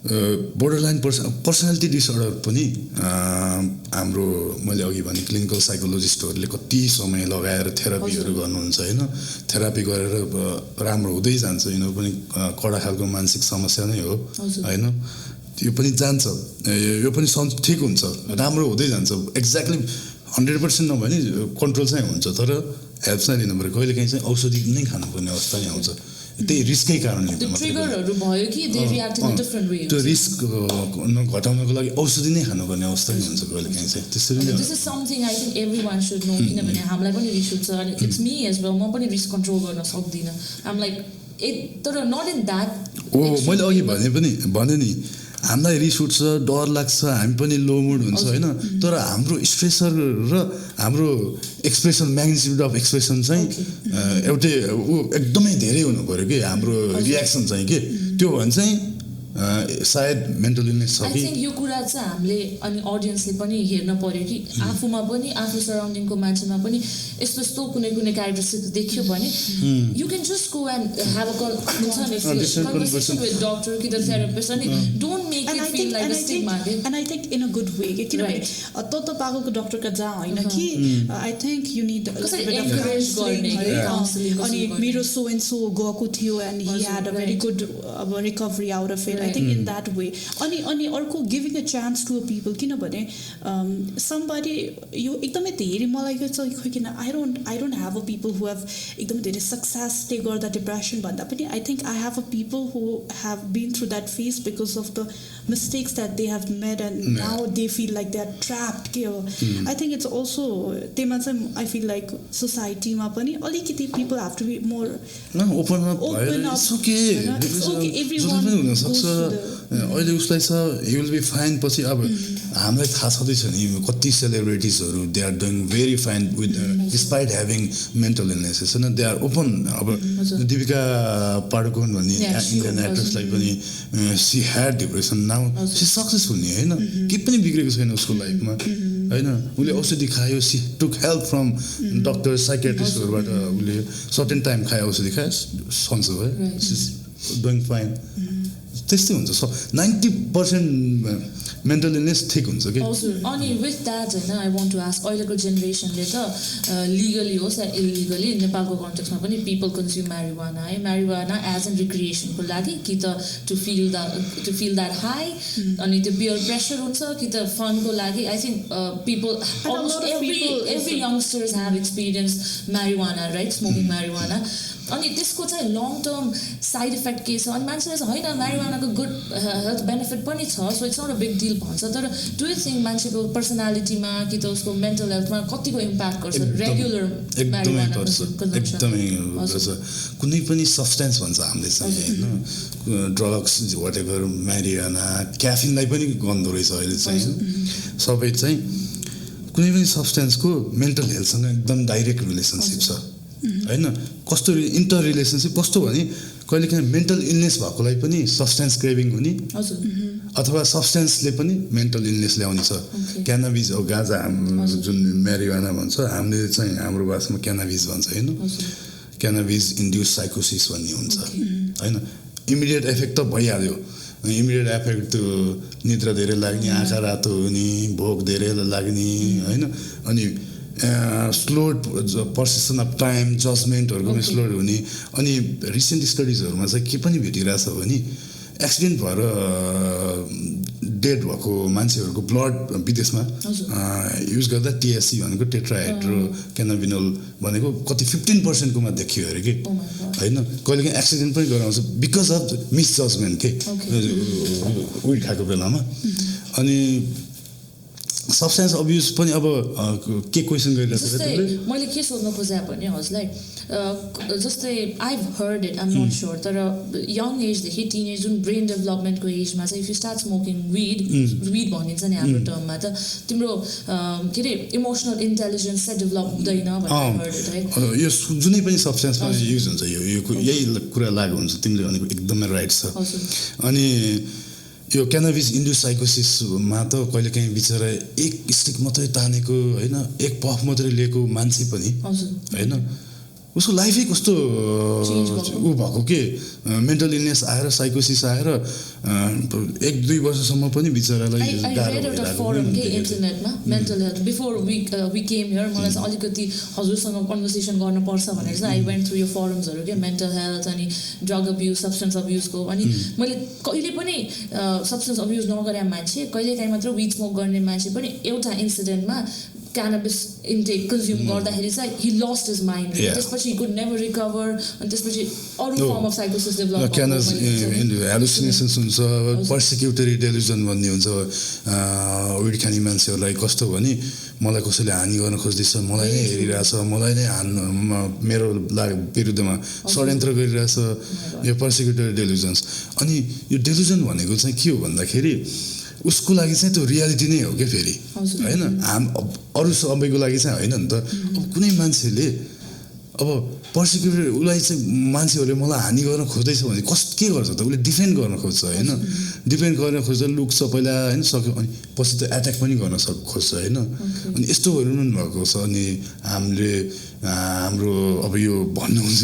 बोर्डरलाइन पर्सनालिटी डिसअर्डर पनि हाम्रो मैले अघि भने क्लिनिकल साइकोलोजिस्टहरूले कति समय लगाएर थेरापीहरू गर्नुहुन्छ होइन थेरापी गरेर राम्रो हुँदै जान्छ यिनीहरू पनि कडा खालको मानसिक समस्या नै हो होइन यो पनि जान्छ यो पनि ठिक हुन्छ राम्रो हुँदै जान्छ एक्ज्याक्टली 100% नभए नि कन्ट्रोल चाहिँ हुन्छ तर हेल्प चाहिँ लिनु पऱ्यो कहिले काहीँ चाहिँ औषधि नै खानुपर्ने अवस्था नै आउँछ त्यही रिस्कै कारणले ट्रिगरहरू भयो कि they react in different way त्यो रिस्क घटाउनको लागि औषधि नै खानुपर्ने अवस्था नै हुन्छ कहिले काहीँ चाहिँ त्यसरी नै this is something I think everyone should know किनभने हामीलाई पनि रिस उठ्छ अनि इट्स मी एज वेल म पनि रिस कन्ट्रोल गर्न सक्दिनँ आइ एम लाइक तर नट इन द्याट मैले अघि भने नि हामीलाई रिस उठ्छ डर लाग्छ हामी पनि लो मुड हुन्छ होइन तर हाम्रो स्ट्रेसर र हाम्रो एक्सप्रेसन म्याग्निट्युड अफ एक्सप्रेसन चाहिँ एउटै एकदमै धेरै हुनु पऱ्यो कि हाम्रो रियाक्सन चाहिँ के त्यो भने चाहिँ सायद मेन्टल इलनेस छ आई थिंक यो कुरा चाहिँ हामीले अनि अडियन्सले पनि हेर्न पर्यो कि आफूमा पनि आफ्नो सराउन्डिङको मान्छेमा पनि यस्तो यस्तो कुनै कुनै क्यारेक्टरिस्टिक्स देख्यो भने you can just go and have a conversation with doctor कि द थेरापिस्ट अनि don't make it feel like a stigma and I think in a good way के किनभने त पागलको डक्टरका जहाँ होइन कि आई थिंक यु निड अनि मेरो सो एन्ड सो गएको थियो and he had a very good अब recovery out of it I think in that way अनि अर्को giving a chance to a people किनभने समबडी यो एकदमै धेरै मलाई चाहिँ खोइ किन I don't have a people who have एकदमै धेरै सक्सेसले गर्दा डिप्रेसन भन्दा पनि I think I have a people who have been through that phase because of the mistakes that they have made and now they feel like they are trapped के हो I think it's also त्यसमा चाहिँ I feel like सोसाइटीमा पनि अलिकति people have to be more open up अहिले उसलाई छ ही विल बी फाइन पछि अब हामीलाई थाहा छँदैछ नि कति सेलिब्रिटिजहरू they are doing very fine with despite having mental illnesses होइन दे आर ओपन अब दीपिका पाडुकोन भन्ने इन्डियन एक्ट्रेसलाई पनि she had depression now she successful नि होइन केही पनि बिग्रेको छैन उसको लाइफमा होइन उसले औषधि खायो she took help from doctor साइकियाट्रिस्टहरूबाट उसले सर्टेन टाइम खायो औषधि खायो सन्चो भयो सी इज डुइङ फाइन त्यस्तै हुन्छ 90% मेन्टल इलनेस ठिक हुन्छ कि अनि विथ द्याट होइन आई वान्ट टु आस्क अहिलेको जेनेरेसनले त लिगली होस् या इलिगली नेपालको कन्टेक्समा पनि पिपल कन्ज्युम म्यारिवाना है म्यारिवाना एज एन रिक्रिएसनको लागि कि त टु फिल द्याट हाई अनि त्यो पियर प्रेसर हुन्छ कि त फनको लागि I think people almost every youngsters have experience म्यारिवाना right smoking म्यारिवाना अनि त्यसको चाहिँ लङ टर्म साइड इफेक्ट के छ अनि मान्छेले चाहिँ होइन म्यारिवानाको गुड हेल्थ बेनिफिट पनि छ so it's not a big deal भन्छ तर डु यु थिङ्क मान्छेको पर्सनालिटीमा कि त उसको मेन्टल हेल्थमा कतिको इम्प्याक्ट गर्छ रेगुलर एकदमै पर्छ कुनै पनि सब्सटेन्स भन्छ हामीले चाहिँ होइन ड्रग्स वाट एभर म्यारिवाना क्याफिनलाई पनि गन्दो रहेछ अहिले चाहिँ सबै चाहिँ कुनै पनि सब्सटेन्सको मेन्टल हेल्थसँग एकदम डाइरेक्ट रिलेसनसिप छ होइन कस्तो इन्टर रिलेसनसिप कस्तो भने कहिलेकाहीँ मेन्टल इलनेस भएकोलाई पनि सब्सटेन्स क्रेभिङ हुने अथवा सब्सटेन्सले पनि मेन्टल इलनेस ल्याउने छ क्यानाबिज हो गाजा जुन म्यारिवाना भन्छ हामीले चाहिँ हाम्रो भाषामा क्यानाबिज भन्छ होइन क्यानाबिज इन्ड्युस साइकोसिस भन्ने हुन्छ होइन इमिडिएट इफेक्ट त भइहाल्यो इमिडिएट इफेक्ट त्यो निद्रा धेरै लाग्ने आँखा रातो हुने भोक धेरै लाग्ने होइन अनि स्लो पर्सेसन अफ टाइम जजमेन्टहरूको पनि स्लो हुने अनि रिसेन्ट स्टडिजहरूमा चाहिँ के पनि भेटिरहेछ भने एक्सिडेन्ट भएर डेड भएको मान्छेहरूको ब्लड विदेशमा युज गर्दा टिएससी भनेको टेट्राहाइड्रो क्यानाबिनोल भनेको कति 15% मा देखियो अरे कि होइन कहिलेकाहीँ एक्सिडेन्ट पनि गराउँछ बिकज अफ मिसजजमेन्ट के विड खाएको बेलामा अनि सब्सटेन्स अब्युज पनि अब के क्वेसन गरिरहेको छ मैले के सोध्न खोजेँ भने हजुरलाई जस्तै I heard it I'm not sure तर यङ एजदेखि टिन एज जुन ब्रेन डेभलपमेन्टको एजमा चाहिँ if you start smoking weed भनिन्छ नि हाम्रो टर्ममा त तिम्रो के अरे इमोसनल इन्टेलिजेन्स चाहिँ डेभलप हुँदैन भनेर यो जुनै पनि सब्सटेन्समा युज हुन्छ यो यही कुरा लागु हुन्छ तिमीले भनेको एकदमै राइट छ अनि यो क्यानाबिस इन्ड्युस साइकोसिसमा त कहिलेकाहीँ बिचरा एक स्टिक मात्रै तानेको होइन एक पफ मात्रै लिएको मान्छे पनि होइन उसको लाइफै कस्तो ऊ भएको के मेन्टल इलनेस आएर साइकोसिस आएर 1-2 वर्षसम्म पनि बिचरालाई इन्टरनेटमा mental health before we came here मलाई चाहिँ अलिकति हजुरसँग कन्भर्सेसन गर्नुपर्छ भनेर चाहिँ आई वेन्ट थ्रु यो फोरम्सहरू के मेन्टल हेल्थ अनि ड्रग अब्युज सब्सटेन्स अब्युजको अनि मैले कहिले पनि सब्सटेन्स अब्युज नगरे मान्छे कहिलेकाहीँ मात्र विड स्मोक गर्ने मान्छे पनि एउटा इन्सिडेन्टमा cannabis intake consume गर्दाखेरि चाहिँ he lost his mind त्यसपछि he could never recover अनि त्यसपछि अरू form of psychosis develop hallucinations हुन्छ persecutory delusion भन्ने हुन्छ विड खाने मान्छेहरूलाई कस्तो भने मलाई कसैले हानि गर्न खोज्दैछ मलाई नै हेरिरहेछ मलाई नै मेरो विरुद्धमा षड्यन्त्र गरिरहेछ यो persecutory delusions अनि यो delusion भनेको चाहिँ के हो भन्दाखेरि उसको लागि चाहिँ त्यो रियालिटी नै हो क्या फेरि हैन अरू सबैको लागि चाहिँ होइन नि त अब कुनै मान्छेले अब पर्सिक्युटेड उसलाई चाहिँ मान्छेहरूले मलाई हानि गर्न खोज्दैछ भने के गर्छ त उसले डिफेन्ड गर्न खोज्छ होइन डिफेन्ड गर्न खोज्छ लुक्छ पहिला होइन सक्यो अनि पछि त एट्याक पनि गर्न खोज्छ होइन अनि यस्तोहरू पनि भएको छ अनि हाम्रो अब यो भन्नुहुन्छ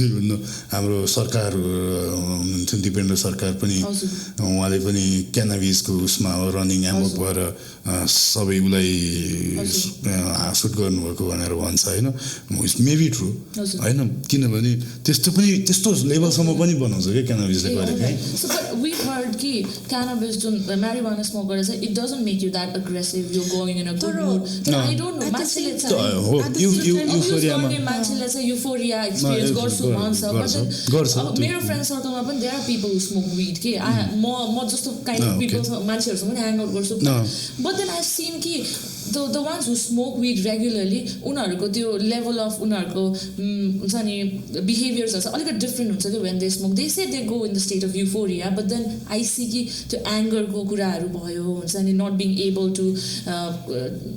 हाम्रो सरकार हुनुहुन्थ्यो दिपेन्द्र सरकार पनि उहाँले पनि क्यानाबिसको उसमा रनिङ एमो भएर सबै उसलाई सुट गर्नुभएको भनेर भन्छ होइन मेबी ट्रु होइन किनभने त्यस्तो लेभलसम्म पनि बनाउँछ क्या क्यानाबिसले गरेको we heard कि cannabis जुन marijuana smoke गरेर चाहिँ it doesn't make you that aggressive you're going in a good mood but I don't know मान्छेले चाहिँ मान्छेले चाहिँ euphoria experience गर्छु भन्छ but मेरो फ्रेन्ड सर्कलमा पनि there are people who smoke weed के म जस्तो kind of people मान्छेहरुसँग पनि hang out गर्छु but then I've seen कि the ones who smoke weed regularly उनीहरुको त्यो level of उनीहरुको हुन्छ नि behaviors चाहिँ अलिकति different हुन्छ कि when they smoke they say they go in the state of euphoria but then I see कि त्यो anger को कुराहरु भयो हुन्छ नि not being able to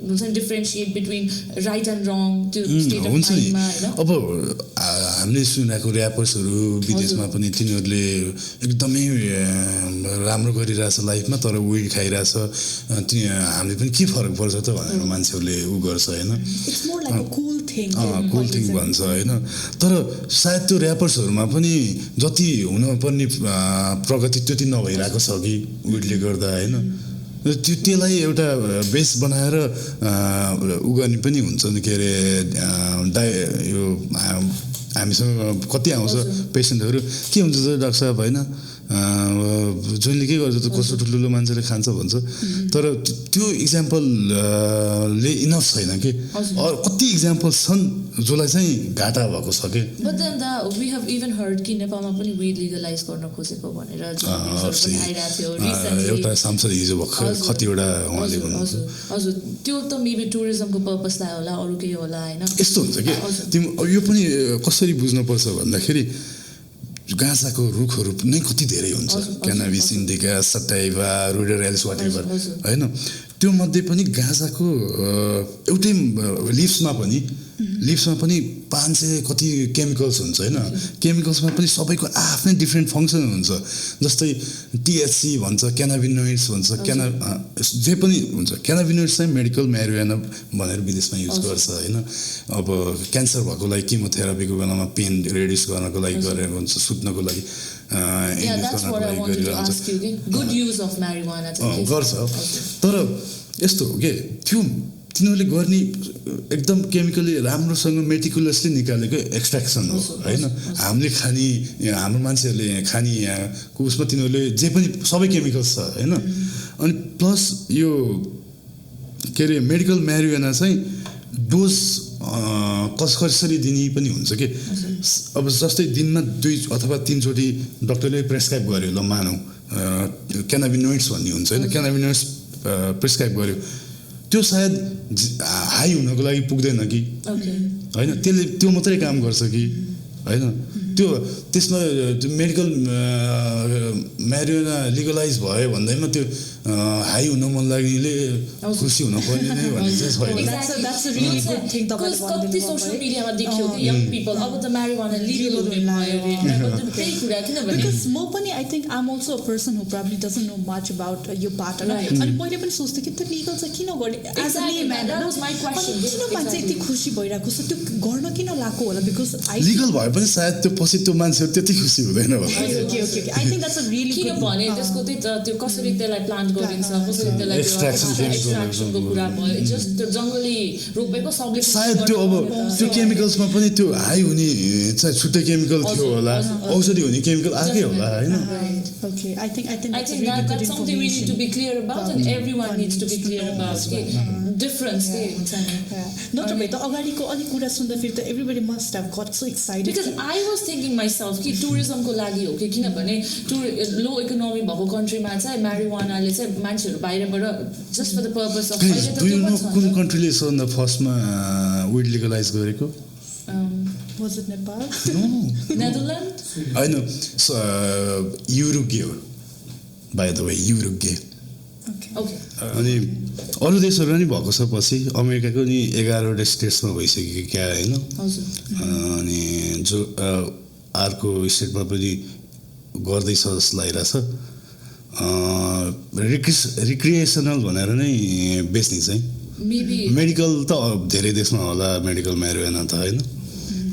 हुन्छ नि differentiate between right and wrong त्यो state of mind मा हैन अब हामीले सुनेको र्यापर्सहरु विदेशमा पनि तिनीहरुले एकदमै राम्रो गरिरहेछ लाइफमा तर weed खाइरहेछ हामीले पनि के फरक पर्छ त भनेर मान्छेहरूले उ गर्छ हैन it's more like a cool thing भन्छ हैन तर सायद त्यो र्यापर्सहरुमा पनि जति हुनुपर्ने प्रगति त्यति नभइरहेको छ कि weedले गर्दा हैन त्यसलाई एउटा बेस बनाएर उ गर्ने पनि हुन्छ नि के रे यो हामीसँग कति आउँछ पेशेन्टहरु के हुन्छ त डाक्टर साहब हैन जुनले के गर्छ त कस्तो ठुलो मान्छेले खान्छ भन्छ तर त्यो एक्जाम्पल ले इनफ छैन के कति एक्जाम्पल छन् जसलाई चाहिँ घाटा भएको छ के but then we have even heard कि नेपालमा पनि weed legalize गर्न खोजेको भनेर आइरहेको थियो रिसेन्टली एउटा सांसद हिजो भर्खर कतिवटा उहाँले भन्नुहुन्छ हजुर त्यो त मेबी टुरिज्मको पर्पसलाई होला अरु केही होला हैन यस्तो हुन्छ के तिमी यो पनि कसरी बुझ्नु पर्छ भन्दाखेरि गाँसाको रुखहरू नै कति धेरै हुन्छ क्यानाबिस इन्डिका सटाइभा रुडेरल्स व्हाटएभर हैन त्यो मध्ये पनि गाँसाको एउटै लिभ्समा पनि 500 कति केमिकल्स हुन्छ हैन केमिकल्समा पनि सबैको आफ्नै डिफरेन्ट फंक्सन हुन्छ जस्तै THC भन्छ क्यानाबिनोइड्स भन्छ जे पनि हुन्छ क्यानाबिनोइड्स चाहिँ मेडिकल म्यारिजुआना भनेर विदेशमा युज गर्छ हैन अब क्यान्सर भएकोलाई किमोथेरापीको बेलामा पेन रिड्युस गर्नको लागि गरेको हुन्छ सुत्नको लागि good use of marijuana गर्छ तर यस्तो हो के त्यो तिनीहरूले गर्ने एकदम केमिकली राम्रोसँग मेटिकुलसली निकालेको एक्सट्र्याक्सन हो हैन हामीले खानी हाम्रो मान्छेहरूले खानी यहाँको उसमा तिनीहरूले जे पनि सबै केमिकल्स छ हैन अनि प्लस यो के रे मेडिकल म्यारिजुआना चाहिँ डोज कसरी दिने पनि हुन्छ के अब जस्तै दिनमा 2 अथवा 3 चोटी डाक्टरले प्रेस्क्राइब गर्यो ल मानौ क्यानाबिनोइड्स भन्ने हुन्छ हैन क्यानाबिनोइड्स प्रेस्क्राइब गर्यो त्यो सायद हाई हुनको लागि पुग्दैन कि हैन त्यसले त्यो मात्रै काम गर्छ कि हैन त्यसमा मेडिकल म्यारिजुआना लिगलाइज भयो भन्दैमा त्यो हाई हुन मन लाग्नेले खुसी हुन पर्ने नै भन्ने चाहिँ छैन That's a really good thing तपाईले भन्नु कति सोशल मिडियामा देखियो कि यङ पिपल अब त marijuana legal हुने भयो रे त्यही कुरा किनभने because म पनि I think I'm also a person who probably doesn't know much about your part अनि मैले पनि सोच्थे कि त legal चाहिँ किन गर्ने as a layman that was my question किन मान्छे यति खुसी भइरहेको छ त्यो गर्न किन लाग्यो होला because लिगल भए पनि सायद त्यो पछि त्यो मान्छेहरु त्यति खुसी हुँदैन होला okay I think that's a really good किन भने त्यसको त्यो कसरी त्यसलाई प्लान्ट गरिन्छ कसरी त्यसलाई एक्सट्र्याक्सनको कुरा भयो जस्ट त्यो जंगली रोपेको सबले सायद त्यो अब त्यो केमिकल्समा पनि त्यो हाई हुने चाहिँ छुट्टै केमिकल थियो होला औषधि हुने केमिकल आकै होला हैन okay I think that's really something we need to be clear about and everyone needs to be clear about difference हुन्छ नि नत्र भए त अगाडिको अलि कुरा सुन्दा फेरि त everybody must have got so excited because I was thinking myself कि टुरिज्मको लागि हो कि किनभने लो इकोनोमी भएको कन्ट्रीमा चाहिँ marijuanaले चाहिँ मान्छेहरु बाहिरबाट just for the purpose of कुन कन्ट्रीले सबभन्दा फर्स्टमा weed legalize गरेको was it Nepal no Netherlands I know Uruguay by the way Uruguay okay अनि अरु देशहरु पनि भएको छ पछि अमेरिकाको नि 11 वटा स्टेट्समा भइसक्यो क्या हैन हजुर अनि जो अर्को स्टेटमा पनि गर्दै छ जस्तो लागिरहेछ रिक्रिएसनल भनेर नै बेच्ने चाहिँ maybe मेडिकल त धेरै देशमा होला मेडिकल marijuana त हैन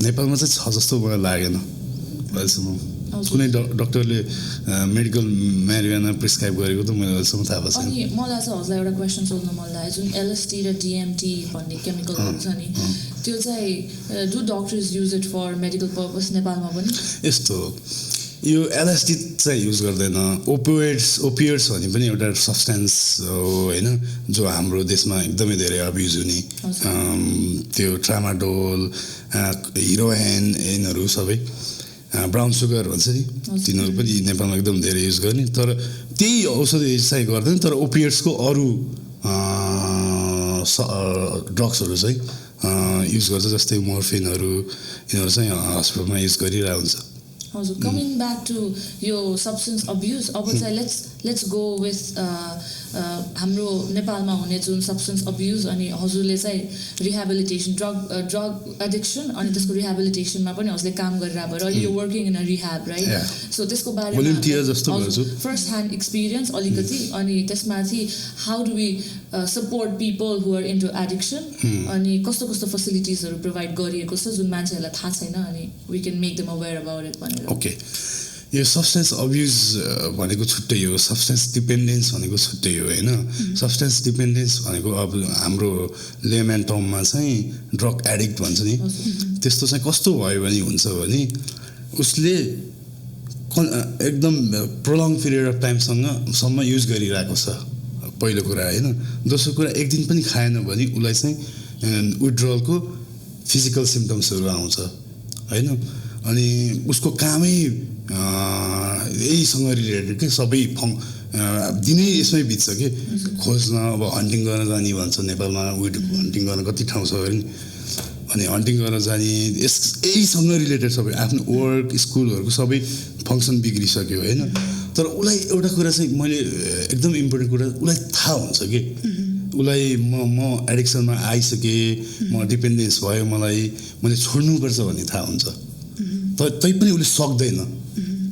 नेपालमा चाहिँ छ जस्तो मलाई लागेन अहिलेसम्म कुनै डाक्टरले मेडिकल marijuana प्रिस्क्राइब गरेको त मैले अहिलेसम्म थाहा छैन अनि मलाई चाहिँ हजुरलाई एउटा क्वेशन सोध्न मन लाग्यो जुन LSD र DMT भन्ने केमिकलहरु छ नि त्यो चाहिँ do doctors use it for medical purpose नेपालमा पनि यस्तो यो LSD चाहिँ युज गर्दैन ओपियोइड्स भन्ने पनि एउटा सब्स्टेन्स हो हैन जो हाम्रो देशमा एकदमै धेरै अब्युज हुने त्यो ट्रामाडोल हेरोइन यिनीहरू सबै ब्राउन सुगर भन्छ नि तिनीहरू पनि नेपालमा एकदम धेरै युज गर्ने तर त्यही औषधि चाहिँ गर्दैन तर ओपियोइड्सको अरू ड्रग्सहरू चाहिँ युज गर्छ जस्तै मोर्फिनहरू यिनीहरू चाहिँ हस्पिटलमा युज गरिरहेको हुन्छ Also, coming back to your substance abuse, अब चाहिँ let's go with हाम्रो नेपालमा हुने जुन substance abuse अनि हजुरले चाहिँ rehabilitation drug addiction अनि त्यसको rehabilitation मा पनि हजुरले काम गरिरहेको भएर you're working in a rehab right so त्यसको बारेमा volunteer जस्तो गर्छु first hand experience अलिकति अनि त्यसमाथि how do we support people who are into addiction अनि कस्तो कस्तो facilitiesहरु provide गरिएको छ जुन मान्छेहरुलाई थाहा छैन अनि we can make them aware about it भनेर ओके यो सब्स्टेन्स अब्युज भनेको छुट्टै हो सब्स्टेन्स डिपेन्डेन्स भनेको छुट्टै हो हैन सब्स्टेन्स डिपेन्डेन्स भनेको अब हाम्रो लेमन टर्ममा चाहिँ ड्रग एडिक्ट भन्छ नि त्यस्तो चाहिँ कस्तो भयो भने हुन्छ भने उसले एकदम प्रोलङ पिरियड अफ टाइमसम्म युज गरिरहेको छ पहिलो कुरा हैन दोस्रो कुरा एक दिन पनि खाएन भने उसलाई चाहिँ विथड्रलको फिजिकल सिम्पटम्सहरू आउँछ हैन अनि उसको कामै यहीसँग रिलेटेड के सबै दिनै यसमै बित्छ कि खोज्न अब हन्टिङ गर्न जाने भन्छ नेपालमा विड हन्टिङ गर्न कति ठाउँ छ अनि हन्टिङ गर्न जाने यहीसँग रिलेटेड सबै आफ्नो वर्क स्कुलहरूको सबै फङ्सन बिग्रिसक्यो हैन तर उसलाई एउटा कुरा चाहिँ मैले एकदम इम्पोर्टेन्ट कुरा उसलाई थाहा हुन्छ कि उसलाई म एडिक्सनमा आइसकेँ म डिपेन्डेन्स भयो मैले छोड्नुपर्छ भन्ने थाहा हुन्छ तै पनि उसले सक्दैन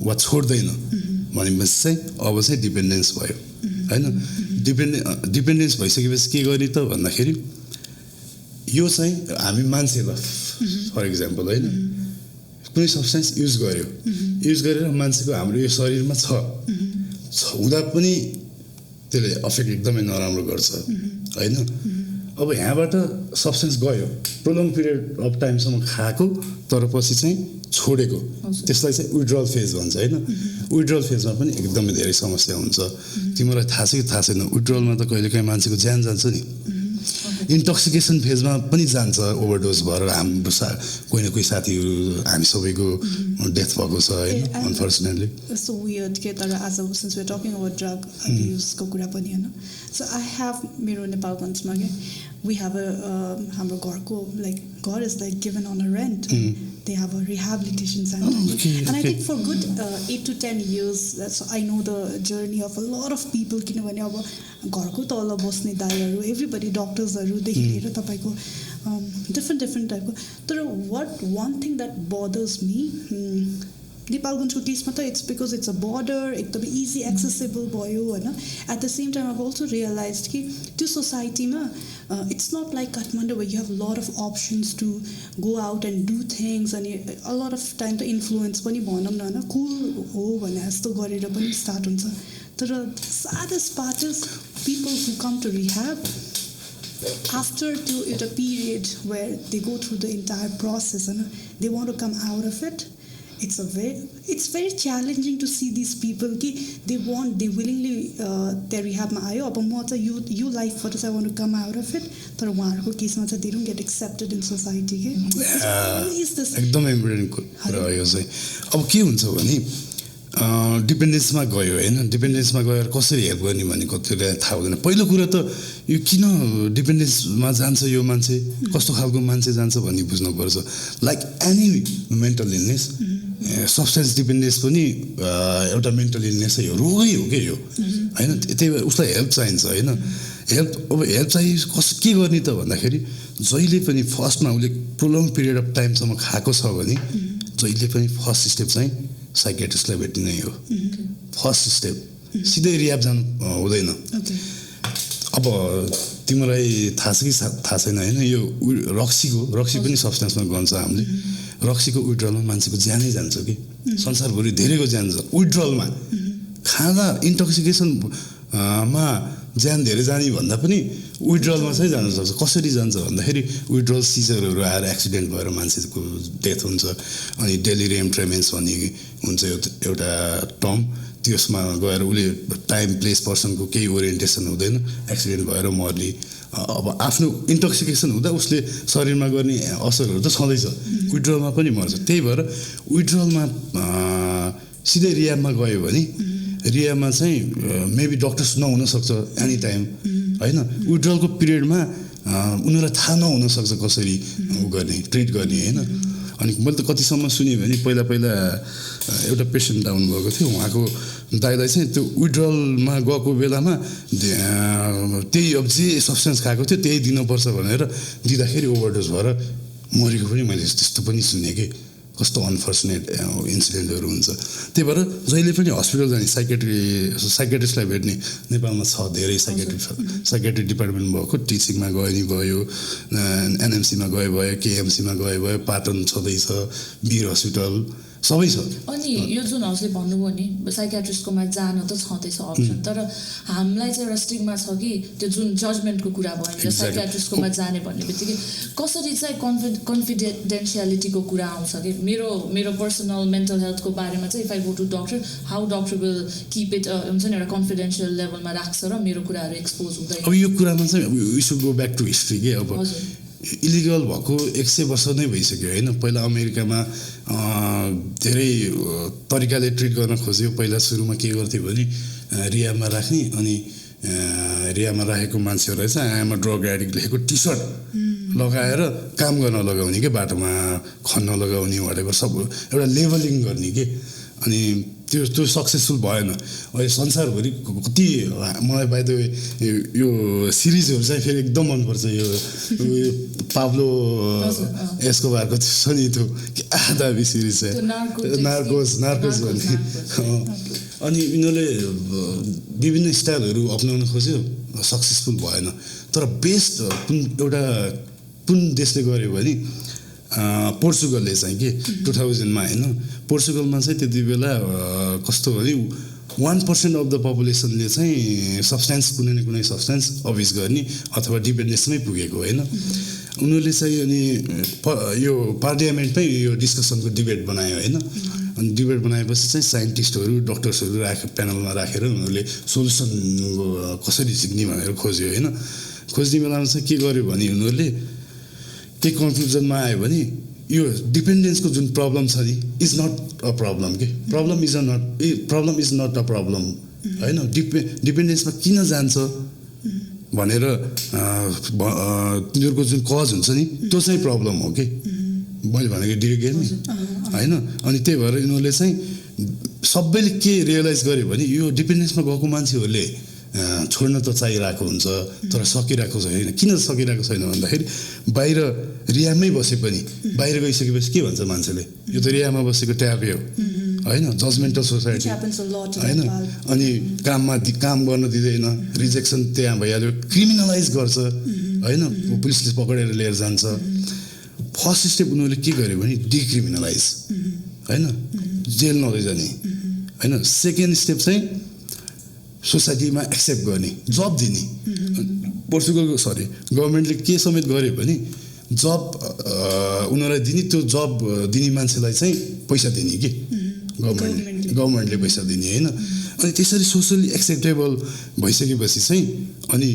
वा छोड्दैन भनेपछि चाहिँ अब चाहिँ डिपेन्डेन्स भयो हैन डिपेन्डेन्स भइसकेपछि के गर्ने त भन्दाखेरि यो चाहिँ हामी मान्छेलाई फर इक्जाम्पल हैन कुनै सब्स्टेन्स युज गरेर मान्छेको हाम्रो यो शरीरमा छ हुँदा पनि त्यसले अफेक्ट एकदमै नराम्रो गर्छ हैन अब यहाँबाट सब्स्टेन्स गयो प्रोलङ पिरियड अफ टाइमसम्म खाएको तर पछि चाहिँ छोडेको त्यसलाई चाहिँ विथड्रल फेज भन्छ हैन विथड्रल फेजमा पनि एकदमै धेरै समस्या हुन्छ तिमीलाई थाहा छ कि थाहा छैन विथड्रलमा त कहिलेकाहीँ मान्छेको ज्यान जान्छ नि इन्टक्सिकेसन फेजमा पनि जान्छ ओभरडोज भएर हाम्रो कोही न कोही साथीहरू हामी सबैको डेथ भएको छ हैन अनफर्चुनेटली सो वियर्ड के तर आज since we are talking about drug अब्युजको कुरा पनि हैन सो आई हेभ मेरो नेपालगञ्जमा के we have a हाम्रो घरको like घर is like given on a rent. They have a rehabilitation center. And I think for good 8 to 10 years, I know the journey of a lot of people. किनभने अब घरको तल बस्ने दाइहरू, everybody doctorsहरूदेखि लिएर तपाईको different type को. तर one thing that bothers me, नेपालगञ्जको केसमा त it's because it's a border, एकदमै easy accessible भयो हैन. At the same time I've also realized कि त्यो सोसाइटीमा it's not like Kathmandu where you have a lot of options to go out and do things and a lot of time the influence पनि भनौँ न हैन cool हो भने जस्तो गरेर पनि स्टार्ट हुन्छ. तर saddest part is people who come to rehab after a period where they go through the entire process and they want to come out of it. It's very challenging to see these people कि they willingly their rehab मा आयो. अब म चाहिँ यो life for I want to come out of it. तर उहाँहरूको केसमा चाहिँ they don't get accepted in society के. एकदमै इम्पोर्टेन्ट कुरा हो यो चाहिँ. अब के हुन्छ भने डिपेन्डेन्समा गयो हैन, डिपेन्डेन्समा गएर कसरी हेल्प गर्ने भन्ने कतिले थाहा हुँदैन. पहिलो कुरा त यो किन डिपेन्डेन्समा जान्छ यो मान्छे, कस्तो खालको मान्छे जान्छ भन्ने बुझ्नुपर्छ. Like any mental illness, substance dependence पनि एउटा मेन्टल इलनेसै हो, रोगै हो के यो हैन. त्यही भएर उसलाई हेल्प चाहिन्छ हैन. हेल्प चाहिँ के गर्ने त भन्दाखेरि जहिले पनि फर्स्टमा उसले प्रोलङ पिरियड अफ टाइमसम्म खाएको छ भने जहिले पनि फर्स्ट स्टेप चाहिँ साइकियाट्रिस्टलाई भेट्ने नै हो. फर्स्ट स्टेप सिधै रिहाब जानु हुँदैन. अब तिमीलाई थाहा छ कि थाहा छैन हैन, यो रक्सी पनि सब्सटेन्समा गन्छ हामीले. रक्सीको विड्रलमा मान्छेको ज्यानै जान्छ कि, संसारभरि धेरैको ज्यान छ विड्रलमा. खाँदा इन्टोक्सिकेसन मा ज्यान धेरै जाने भन्दा पनि विड्रलमा चाहिँ जान सक्छ. कसरी जान्छ भन्दाखेरि विड्रल सिजरहरू आएर एक्सिडेन्ट भएर मान्छेको डेथ हुन्छ. अनि डेलिरियम ट्रेमेन्स भन्ने हुन्छ एउटा टर्म, त्यसमा गएर उसले टाइम प्लेस पर्सनको केही ओरिएन्टेसन हुँदैन, एक्सिडेन्ट भएर मर्ने. अब आफ्नो इन्टोक्सिकेसन हुँदा उसले शरीरमा गर्ने असरहरू त छँदैछ, विड्रलमा पनि मर्छ. त्यही भएर विड्रलमा सिधै रिहाबमा गयो भने रिहाबमा चाहिँ मेबी डक्टर्स नहुन सक्छ एनी टाइम हैन. विड्रलको पिरियडमा उनीहरूलाई थाहा नहुन सक्छ कसरी गर्ने ट्रिट गर्ने हैन. अनि मैले त कतिसम्म सुनेँ भने पहिला एउटा पेसेन्ट डाउन भएको थियो, उहाँको दाइलाई चाहिँ त्यो विड्रलमा गएको बेलामा त्यही अब जे सब्सटेन्स खाएको थियो त्यही दिनुपर्छ भनेर दिँदाखेरि ओभरडोज भएर मरेको पनि मैले त्यस्तो पनि सुनेँ कि. कस्तो अनफर्चुनेट इन्सिडेन्टहरू हुन्छ. त्यही भएर जहिले पनि हस्पिटल जाने साइकियाट्रिस्टलाई भेट्ने नेपालमा छ धेरै साइकियाट्री डिपार्टमेन्ट भएको. टिचिङमा गयो नि भयो, एनएमसीमा गयो भयो, केएमसीमा गयो भयो, पाटन छँदैछ, वीर हस्पिटल सबै छ. अनि यो जुन हजुरले भन्नुभयो नि साइकियाट्रिस्टकोमा जान त छँदैछ अप्सन, तर हामीलाई चाहिँ एउटा स्टिग्मा छ कि त्यो जुन जजमेन्टको कुरा भयो साइकियाट्रिस्टकोमा जाने भन्ने बित्तिकै कसरी चाहिँ कन्फिडेन्सियालिटीको कुरा आउँछ कि मेरो पर्सनल मेन्टल हेल्थको बारेमा चाहिँ if I go to doctor how doctor will keep it हुन्छ नि एउटा कन्फिडेन्सियल लेभलमा राख्छ र मेरो कुराहरू एक्सपोज हुँदैन. अब यो कुरामा चाहिँ we should go back to history के. अब इलिगल भएको 100 वर्ष नै भइसक्यो हैन. पहिला अमेरिकामा धेरै तरिकाले ट्रिट गर्न खोज्यो. पहिला सुरुमा के गर्थ्यो भने रिहाबमा राख्ने, अनि रिहाबमा राखेको मान्छेहरूलाई चाहिँ आमा ड्रग एडिक्ट लेखेको टी सर्ट लगाएर काम गर्न लगाउने के, बाटोमा खन्न लगाउने, whatever सब एउटा लेभलिङ गर्ने के. अनि त्यो सक्सेसफुल भएन. अहिले संसारभरि कति मलाई बाइ द वे यो सिरिजहरू चाहिँ फेरि एकदम मनपर्छ. यो पाब्लो एस्कोबारको छ नि त्यो आधा सिरिज चाहिँ नार्कोस भन्ने. अनि यिनीहरूले विभिन्न स्टाइलहरू अप्नाउन खोज्यो, सक्सेसफुल भएन. तर बेस्ट कुन देशले गर्यो भने पोर्चुगलले चाहिँ के 2000मा हैन. पोर्चुगलमा चाहिँ त्यति बेला कस्तो भने 1% अफ द पपुलेसनले चाहिँ सब्सटेन्स कुनै न कुनै सब्सटेन्स अब्युज गर्ने अथवा डिपेन्डेन्समै पुगेको हैन. उनीहरूले चाहिँ अनि यो पार्लियामेन्टमै यो डिस्कसनको डिबेट बनायो हैन. अनि डिबेट बनाएपछि चाहिँ साइन्टिस्टहरू डक्टर्सहरू प्यानलमा राखेर उनीहरूले सोल्युसन कसरी सिक्ने भनेर खोज्यो हैन. खोज्ने बेलामा चाहिँ के गर्यो भने उनीहरूले के कन्क्लुजनमा आयो भने यो डिपेन्डेन्सको जुन प्रब्लम छ नि इज नट अ प्रब्लम के. Problem is not a problem हैन. डिपेन्डेन्समा किन जान्छ भनेर तिनीहरूको जुन कज हुन्छ नि त्यो चाहिँ प्रब्लम हो कि मैले भनेको डिरेक्ट नि होइन अनि त्यही भएर यिनीहरूले चाहिँ सबैले के रियलाइज गर्यो भने यो डिपेन्डेन्समा गएको मान्छेहरूले छोड्न त चाहिरहेको हुन्छ तर सकिरहेको छैन किन सकिरहेको छैन भन्दाखेरि बाहिर रिहामै बसे पनि बाहिर गइसकेपछि के भन्छ मान्छेले यो त रिहामा बसेको ट्यापे हो होइन जजमेन्टल सोसाइटी होइन अनि काम गर्न दिँदैन रिजेक्सन त्यहाँ भइहाल्यो क्रिमिनलाइज गर्छ होइन पुलिसले पक्रेर लिएर जान्छ फर्स्ट स्टेप उनीहरूले के गर्यो भने डिक्रिमिनलाइज होइन जेल नलैजाने होइन सेकेन्ड स्टेप चाहिँ सोसाइटीमा एक्सेप्ट गर्ने जब दिने पोर्चुगलको गभर्मेन्टले के समेत गर्यो भने जब उनीहरूलाई दिने त्यो जब दिने मान्छेलाई चाहिँ पैसा दिने कि गभर्मेन्टले पैसा दिने होइन अनि त्यसरी सोसली एक्सेप्टेबल भइसकेपछि चाहिँ अनि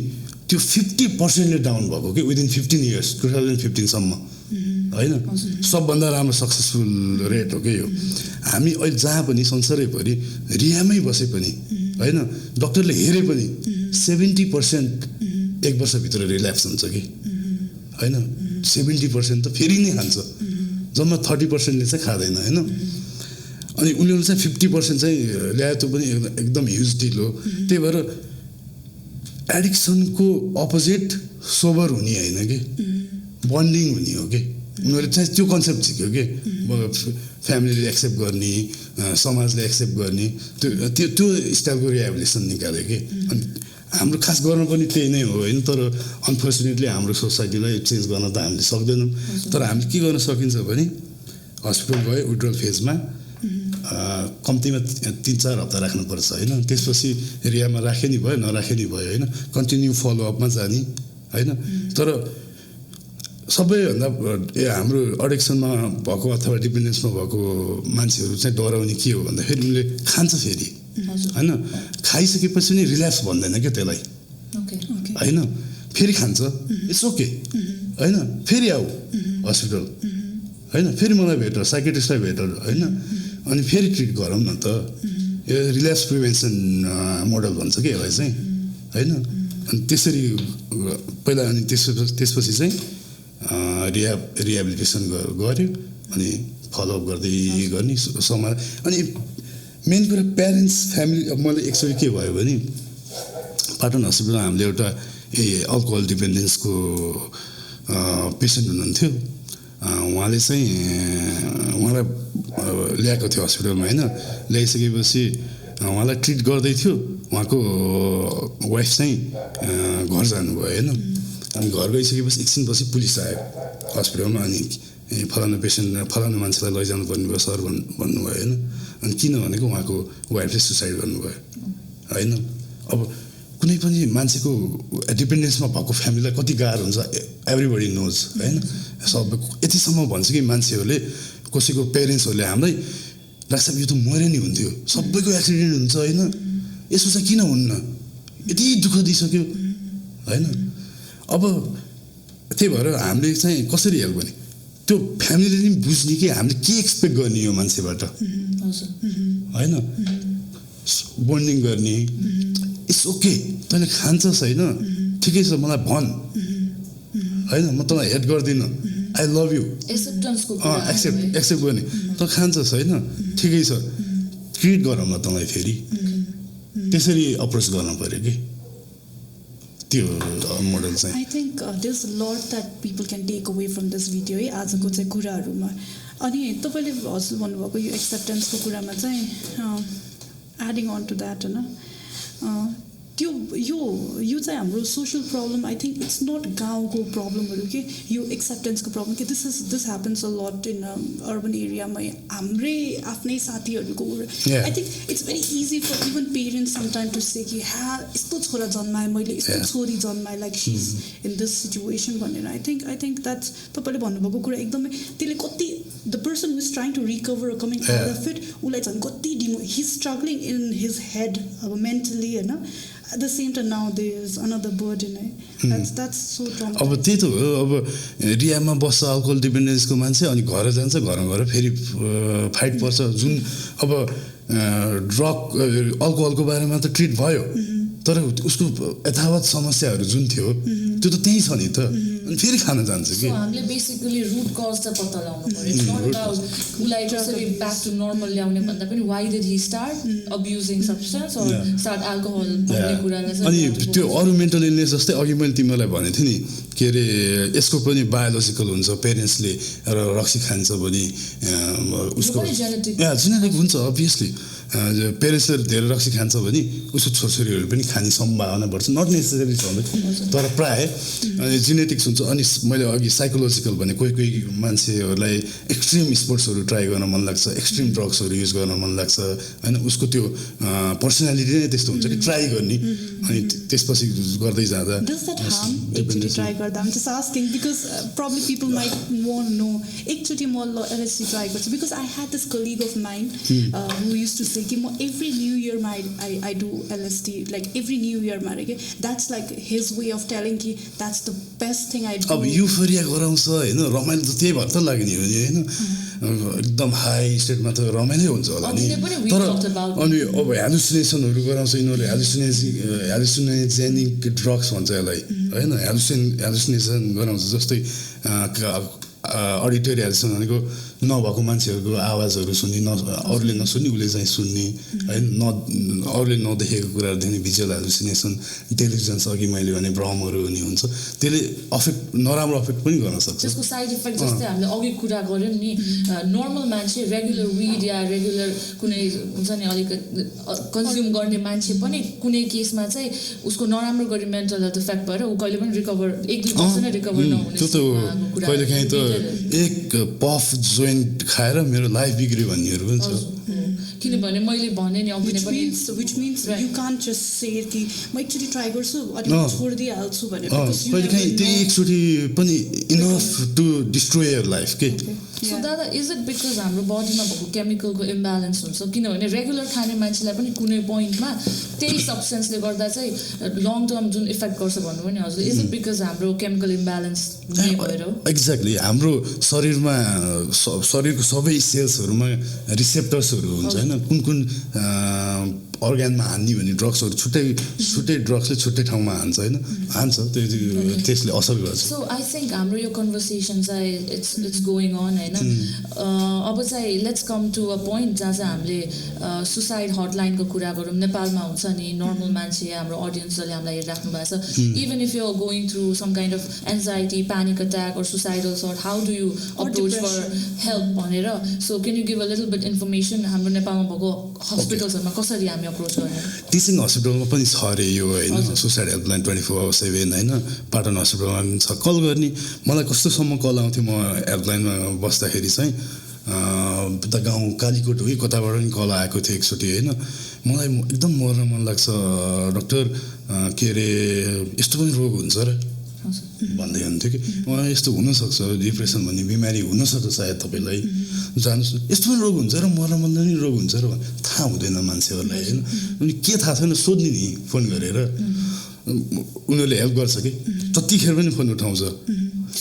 त्यो 50%ले डाउन भएको कि विदिन 15 years 2015 सम्म होइन सबभन्दा राम्रो सक्सेसफुल रेट हो कि यो हामी अहिले जहाँ पनि संसारैभरि रिहामै बसे पनि होइन डक्टरले हेरे पनि 70% एक वर्षभित्र रिल्याप्स हुन्छ कि होइन 70% त फेरि नै खान्छ जम्मा 30%ले चाहिँ खाँदैन होइन अनि उनीहरू चाहिँ 50% चाहिँ ल्यायो त्यो पनि एकदम ह्युज डिल हो त्यही भएर एडिक्सनको अपोजिट सोबर हुने होइन कि बन्डिङ हुने हो कि उनीहरूले चाहिँ त्यो कन्सेप्ट सिक्यो कि फ्यामिलीले एक्सेप्ट गर्ने समाजले एक्सेप्ट गर्ने त्यो स्टाइलको रिहेबिलिटेसन निकाल्यो कि अनि हाम्रो खास गर्न पनि त्यही नै हो होइन तर अनफर्चुनेटली हाम्रो सोसाइटीलाई चेन्ज गर्न त हामीले सक्दैनौँ तर हामीले के गर्न सकिन्छ भने हस्पिटल गयो विड्रल फेजमा कम्तीमा 3-4 हप्ता राख्नुपर्छ होइन त्यसपछि रिहामा राखे नि भयो नराखे नि भयो होइन कन्टिन्यू फलोअपमा जाने होइन तर सबैभन्दा हाम्रो एडिक्सनमा भएको अथवा डिपेन्डेन्समा भएको मान्छेहरू चाहिँ डराउने के हो भन्दाखेरि उनले खान्छ फेरि होइन खाइसकेपछि नि रिल्याक्स भन्दैन क्या त्यसलाई होइन फेरि खान्छ इट्स ओके होइन फेरि आऊ हस्पिटल होइन फेरि मलाई भेट साइकेट्रिस्टलाई भेट होइन अनि फेरि ट्रिट गरौँ न त यो रिल्याप्स प्रिभेन्सन मोडल भन्छ कि यसलाई चाहिँ होइन अनि त्यसरी पहिला अनि त्यसपछि चाहिँ रिहेबिलिटेसन गर्यो अनि फलोअप गर्दै गर्ने समाज अनि मेन कुरा प्यारेन्ट्स फ्यामिली अब मलाई एक्चुअली के भयो भने पाटन हस्पिटलमा हामीले एउटा अल्कोहल डिपेन्डेन्सको पेसेन्ट हुनुहुन्थ्यो उहाँले चाहिँ उहाँलाई ल्याएको थियो हस्पिटलमा होइन ल्याइसकेपछि उहाँलाई ट्रिट गर्दै थियो उहाँको वाइफ चाहिँ घर जानुभयो होइन अनि घर गइसकेपछि एकछिनपछि पुलिस आयो हस्पिटलमा अनि फलानु पेसेन्ट फलानु मान्छेलाई लैजानु पर्ने भयो सर भन्नुभयो होइन अनि किन भनेको उहाँको वाइफले सुसाइड गर्नुभयो होइन अब कुनै पनि मान्छेको डिपेन्डेन्समा भएको फ्यामिलीलाई कति गाह्रो हुन्छ एभ्रिबडी नोज होइन सबै यतिसम्म भन्छ कि मान्छेहरूले कसैको पेरेन्ट्सहरूले हामीलाई डाक्टर साहब यो त मरे नि हुन्थ्यो सबैको एक्सिडेन्ट हुन्छ होइन यसो चाहिँ किन हुन्न यति दुःख दिइसक्यो होइन अब त्यही भएर हामीले चाहिँ कसरी हेल्प गर्ने त्यो फ्यामिलीले नि बुझ्ने कि हामीले के एक्सपेक्ट गर्ने यो मान्छेबाट होइन बन्डिङ गर्ने इट्स ओके तैँले खान्छस् होइन ठिकै छ मलाई भन होइन म तँलाई हेट गर्दिनँ आई लभ यु एक्सेप्ट गर्ने तँ खान्छस् होइन ठिकै छ ट्रिट गरौँ न तँलाई फेरि त्यसरी अप्रोच गर्नु पऱ्यो कि त्यो मोडल चाहिँ I think there is a lot that people can take away from this video है आजको चाहिँ कुराहरूमा अनि तपाईँले हजुर भन्नुभएको यो एक्सेप्टेन्सको कुरामा चाहिँ एडिङ अन टु द्याट होइन त्यो यो चाहिँ हाम्रो social problem I think it's not गाउँको प्रब्लमहरू कि यो एक्सेप्टेन्सको प्रब्लम कि this happens a lot in urban एरियामा हाम्रै आफ्नै साथीहरूको I think it's very easy for even parents sometime to say कि यस्तो छोरा जन्माएँ मैले यस्तो छोरी जन्माएँ like she is in this situation भनेर आई थिङ्क द्याट्स तपाईँले भन्नुभएको कुरा एकदमै त्यसले कति the person who is trying to recover coming out of it उसलाई झन् कति he struggling in his head अब मेन्टली होइन at the same time now there is another burden that's so traumatizing अब त्यही त हो अब रियामा बस्छ अल्कोहल डिपेन्डेन्सको मान्छे अनि घर जान्छ घरमा गएर फेरि फाइट पर्छ जुन अब ड्रग अल्कोहलको बारेमा त ट्रिट भयो तर उसको यथावत समस्याहरू जुन थियो त्यो त त्यही छ नि त अनि फेरि खान जान्छ कि हामीले बेसिकली रुट कज त पत्ता लगाउनु पर्यो इट्स नट अबाउट उलाई कसरी ब्याक टु नर्मल ल्याउने भन्दा पनि why did he start abusing substance or start alcohol भन्ने कुरालाई चाहिँ अनि त्यो अरू मेन्टल इलनेस जस्तै अघि मैले तिमीलाई भनेको थिएँ नि के अरे यसको पनि बायोलोजिकल हुन्छ पेरेन्ट्सले रक्सी खान्छ भने उसको जेनेटिक हुन्छ अभियसली पेरेन्ट्सले धेरै रक्सी खान्छ भने उसको छोरछोरीहरू पनि खाने सम्भावना बढ्छ नट नेसेसरी छँदै तर प्रायः जेनेटिक्स हुन्छ अनि मैले अघि साइकोलोजिकल भने कोही कोही मान्छेहरूलाई एक्सट्रिम स्पोर्ट्सहरू ट्राई गर्न मन लाग्छ एक्सट्रिम ड्रग्सहरू युज गर्न मन लाग्छ होइन उसको त्यो पर्सनालिटी नै त्यस्तो हुन्छ कि ट्राई गर्ने अनि त्यसपछि गर्दै जाँदा ट्राई गर्दा I'm just asking because probably people might want to know एकचोटि म LSD ट्राई गर्छु because I had this colleague of mine who used to say कि म every new year I do LSD like every new year मा रे के that's like his way of telling कि that's the best thing I do अब euphoria गराउँछ हैन रमाइलो त त्यही भएर त लाग्ने हो नि हैन एकदम हाई स्टेटमा त रमाइलो हुन्छ होला नि तर अनि अब ह्यालुसिनेसनहरू गराउँछ यिनीहरूले ह्यालुसिनेजेनिक ड्रग्स भन्छ यसलाई हैन ह्यालुसिनेसन गराउँछ जस्तै अडिटरी ह्यालुसिनेसन भनेको नभएको मान्छेहरूको आवाजहरू सुन्ने अरूले नसुन्ने उसले चाहिँ सुन्ने होइन अरूले नदेखेको कुराहरू देख्ने भिजुअल ह्यालुसिनेसन इन्टेलिजेन्स अघि मैले भने भ्रमहरू हुने हुन्छ त्यसले अफेक्ट नराम्रो अफेक्ट पनि गर्न सक्छ त्यसको साइड इफेक्ट जस्तै हामीले अघि कुरा गऱ्यौँ नि नर्मल मान्छे रेगुलर विड या रेगुलर कुनै हुन्छ नि अलिकति कन्ज्युम गर्ने मान्छे पनि कुनै केसमा चाहिँ उसको नराम्रो गरी मेन्टल हेल्थ इफेक्ट भएर ऊ कहिले पनि रिकभर 1-2 वर्ष नै रिकभर नहुने त्यो त कहिलेकाहीँ त एक पफ जोइन्ट खाएर मेरो लाइफ बिग्रियो भन्नेहरू पनि छ किनभने मैले भने नि अघि पनि which means you can't just say कि म एकचोटि ट्राई गर्छु अनि छोडिदिइहाल्छु भनेर कहिलेकाहीँ त्यही एकचोटि पनि enough to destroy your life के सो दादा इज इट बिकज हाम्रो बडीमा भएको केमिकलको इम्ब्यालेन्स हुन्छ किनभने रेगुलर खाने मान्छेलाई पनि कुनै पोइन्टमा त्यही सब्सटेन्सले गर्दा चाहिँ लङ टर्म जुन इफेक्ट गर्छ भन्नुभयो नि हजुर इज इट बिकज हाम्रो केमिकल इम्ब्यालेन्स भएर एक्ज्याक्टली हाम्रो शरीरको सबै सेल्सहरूमा रिसेप्टर्सहरू हुन्छ होइन कुन अर्ग्यानमा हान्ने भने ड्रग्सहरू छुट्टै ड्रग्सले छुट्टै ठाउँमा हान्छ होइन हान्छ त्यसले असर गर्छ सो आई थिङ्क हाम्रो यो कन्भर्सेसन चाहिँ इट्स गोइङ अन होइन अब चाहिँ let's come to a point जहाँ चाहिँ हामीले सुसाइड हटलाइनको कुरा गरौँ नेपालमा हुन्छ नि नर्मल मान्छे हाम्रो अडियन्सहरूले हामीलाई हेरिराख्नु भएको छ even if you are going through some kind of anxiety panic attack or suicidal सर्ट how do you approach for help भनेर so can you give a little bit information हाम्रो नेपालमा भएको हस्पिटल्सहरूमा कसरी हामी अप्रोच गर्ने टिचिङ हस्पिटलमा पनि छ अरे यो होइन सुसाइड हेल्पलाइन 24/7 होइन पाटन हस्पिटलमा पनि छ कल गर्ने मलाई कस्तोसम्म कल आउँथ्यो म हेल्पलाइनमा बस्दाखेरि चाहिँ त गाउँ कालीकोट हो कि कताबाट पनि कल आएको थियो एकचोटि होइन मलाई एकदम मर्न मन लाग्छ डक्टर के अरे यस्तो पनि रोग हुन्छ र भन्दै हुन्थ्यो कि यस्तो हुनसक्छ डिप्रेसन भन्ने बिमारी हुनसक्छ सायद तपाईँलाई जानुहोस् यस्तो पनि रोग हुन्छ र मर्न मर्दा पनि रोग हुन्छ र थाहा हुँदैन मान्छेहरूलाई होइन अनि के थाहा छैन सोध्ने नि फोन गरेर उनीहरूले हेल्प गर्छ कि जतिखेर पनि फोन उठाउँछ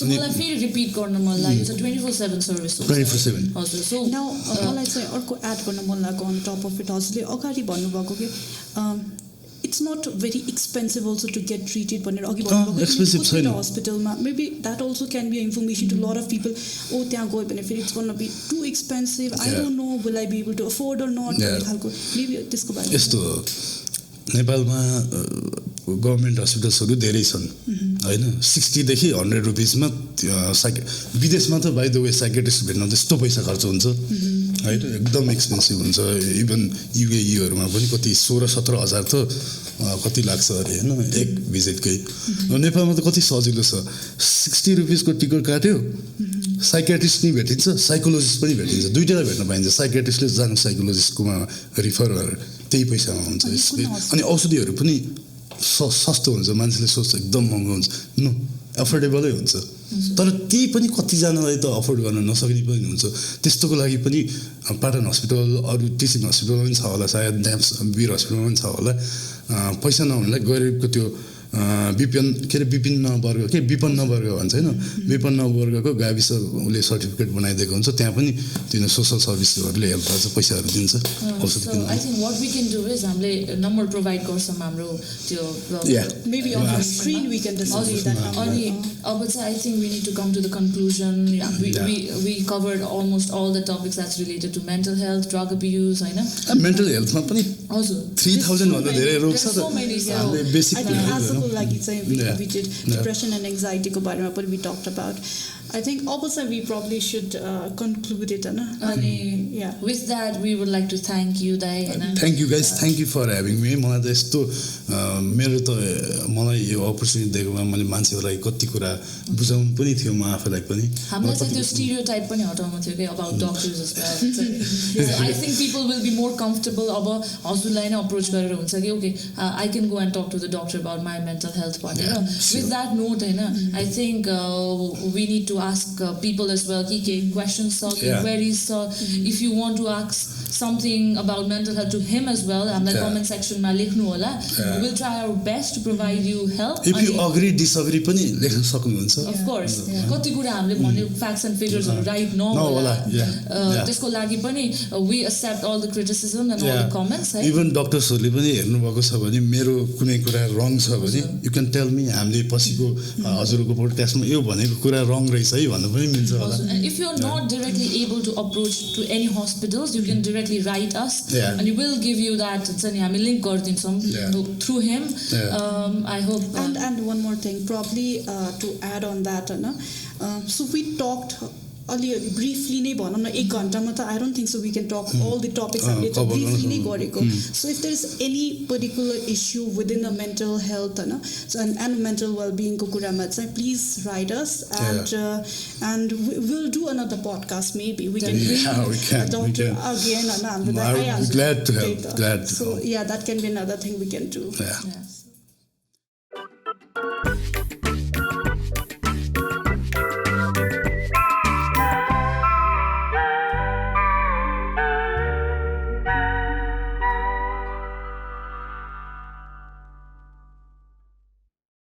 मलाई फेरि रिपिट गर्न मन लाग्यो 24/7 सर्भिस 24/7 हजुर सो मलाई चाहिँ अर्को एड गर्न मन लाग्यो अन टप अफ इट हजुरले अगाडि भन्नुभएको कि it's not very expensive also to get treated भनेर अघि भन्नुभएको हस्पिटलमा maybe that also can be information to a lot of people त्यहाँ गयो भने फेरि it's gonna be too expensive I don't know will I be able to afford or not खालको maybe त्यसको बारेमा यस्तो नेपालमा गभर्मेन्ट हस्पिटल्सहरू धेरै छन् होइन 60 देखि 100 रुपिसमा विदेशमा त बाइ द वे साइकेट्रिस्ट भेट्न त्यस्तो पैसा खर्च हुन्छ होइन एकदम एक्सपेन्सिभ हुन्छ इभन युएईहरूमा पनि कति 16-17 हजार त कति लाग्छ अरे होइन एक भिजिटकै नेपालमा त कति सजिलो छ 60 रुपिसको टिकट काट्यो साइकेट्रिस्ट पनि भेटिन्छ साइकोलोजिस्ट पनि भेटिन्छ दुईवटा भेट्न पाइन्छ साइकेट्रिस्टले जानु साइकोलोजिस्टकोमा रिफर गरेर त्यही पैसामा हुन्छ अनि औषधिहरू पनि सस्तो हुन्छ मान्छेले सोच्छ एकदम महँगो हुन्छ नो एफोर्डेबलै हुन्छ तर त्यही पनि कतिजनालाई त अफोर्ड गर्न नसक्ने पनि हुन्छ त्यस्तोको लागि पनि पाटन हस्पिटल अरू टिचिङ हस्पिटल पनि छ होला सायद ड्याम्स वीर हस्पिटल पनि छ होला पैसा नहुनेलाई गरिबको त्यो विपन्न वर्ग भन्छ होइन विपन्न वर्गको गाविस उसले सर्टिफिकेट बनाइदिएको हुन्छ त्यहाँ पनि त्यो सोसल सर्भिसहरूले हेल्प गर्छ पैसाहरू दिन्छ औषध किन्नु I think what we can do is हामीले नम्बर प्रोभाइड गर्छौँ हाम्रो त्यो maybe on the screen we can display that number. अनि अब चाहिँ I think we need to come to the conclusion we covered almost all the topics that's related to mental health, drug abuse, होइन mental हेल्थमा पनि 3000 भन्दा धेरै रोग छ त I think आजको लागि चाहिँ we did depression and anxiety को बारेमा पनि we talked about. I think also we probably should conclude it, अनि with that we would like to thank you Dai हैन thank you guys, thank you for having me. मलाई त यस्तो मेरो त मलाई यो अपर्च्युनिटी दिएकोमा मैले मान्छेहरूलाई कति कुरा बुझाउनु पनि थियो म आफैलाई पनि हामीलाई चाहिँ त्यो स्टिरियोटाइप पनि हटाउनु थियो के about doctors as well. So I think people will be more comfortable अब हजुरलाई नै अप्रोच गरेर हुन्छ कि okay I can go and talk to the doctor about my mental health भनेर. With that note हैन I think we need to ask people as well कि questions or queries if you want to ask something about mental health to him as well हामीलाई comment section मा लेख्नु होला. We'll try our best to provide you help. If you agree disagree पनि लेख्न सक्नुहुन्छ. Of course कति कुरा हामीले भन्ने facts and figures हरु right नहोला त्यसको लागि पनि we accept all the criticism and all the comments. Even doctors हरुले पनि हेर्नु भएको छ भने मेरो कुनै कुरा wrong छ भने you can tell me हामीले पछिको हजुरको पोडकास्टमा यो भनेको कुरा wrong रहेछ है भन्नु पनि मिल्छ होला. And if you're not directly able to approach to any hospitals you can directly write us and we will give you that चाहिँ हामी link गरिदिन्छौँ through him. I hope and one more thing probably to add on that so we talked अलिअलि briefly नै भनौँ न 1 घण्टामा त I don't think so we can talk all the topics हामीले त ब्रिफली नै गरेको. So if there is any particular issue within the mental health होइन एन्ड मेन्टल वेलबिङको कुरामा चाहिँ please write us and will do another podcast maybe we can doctor again होइन हाम्रो glad to help. So yeah, that can be another thing we can do. Yeah.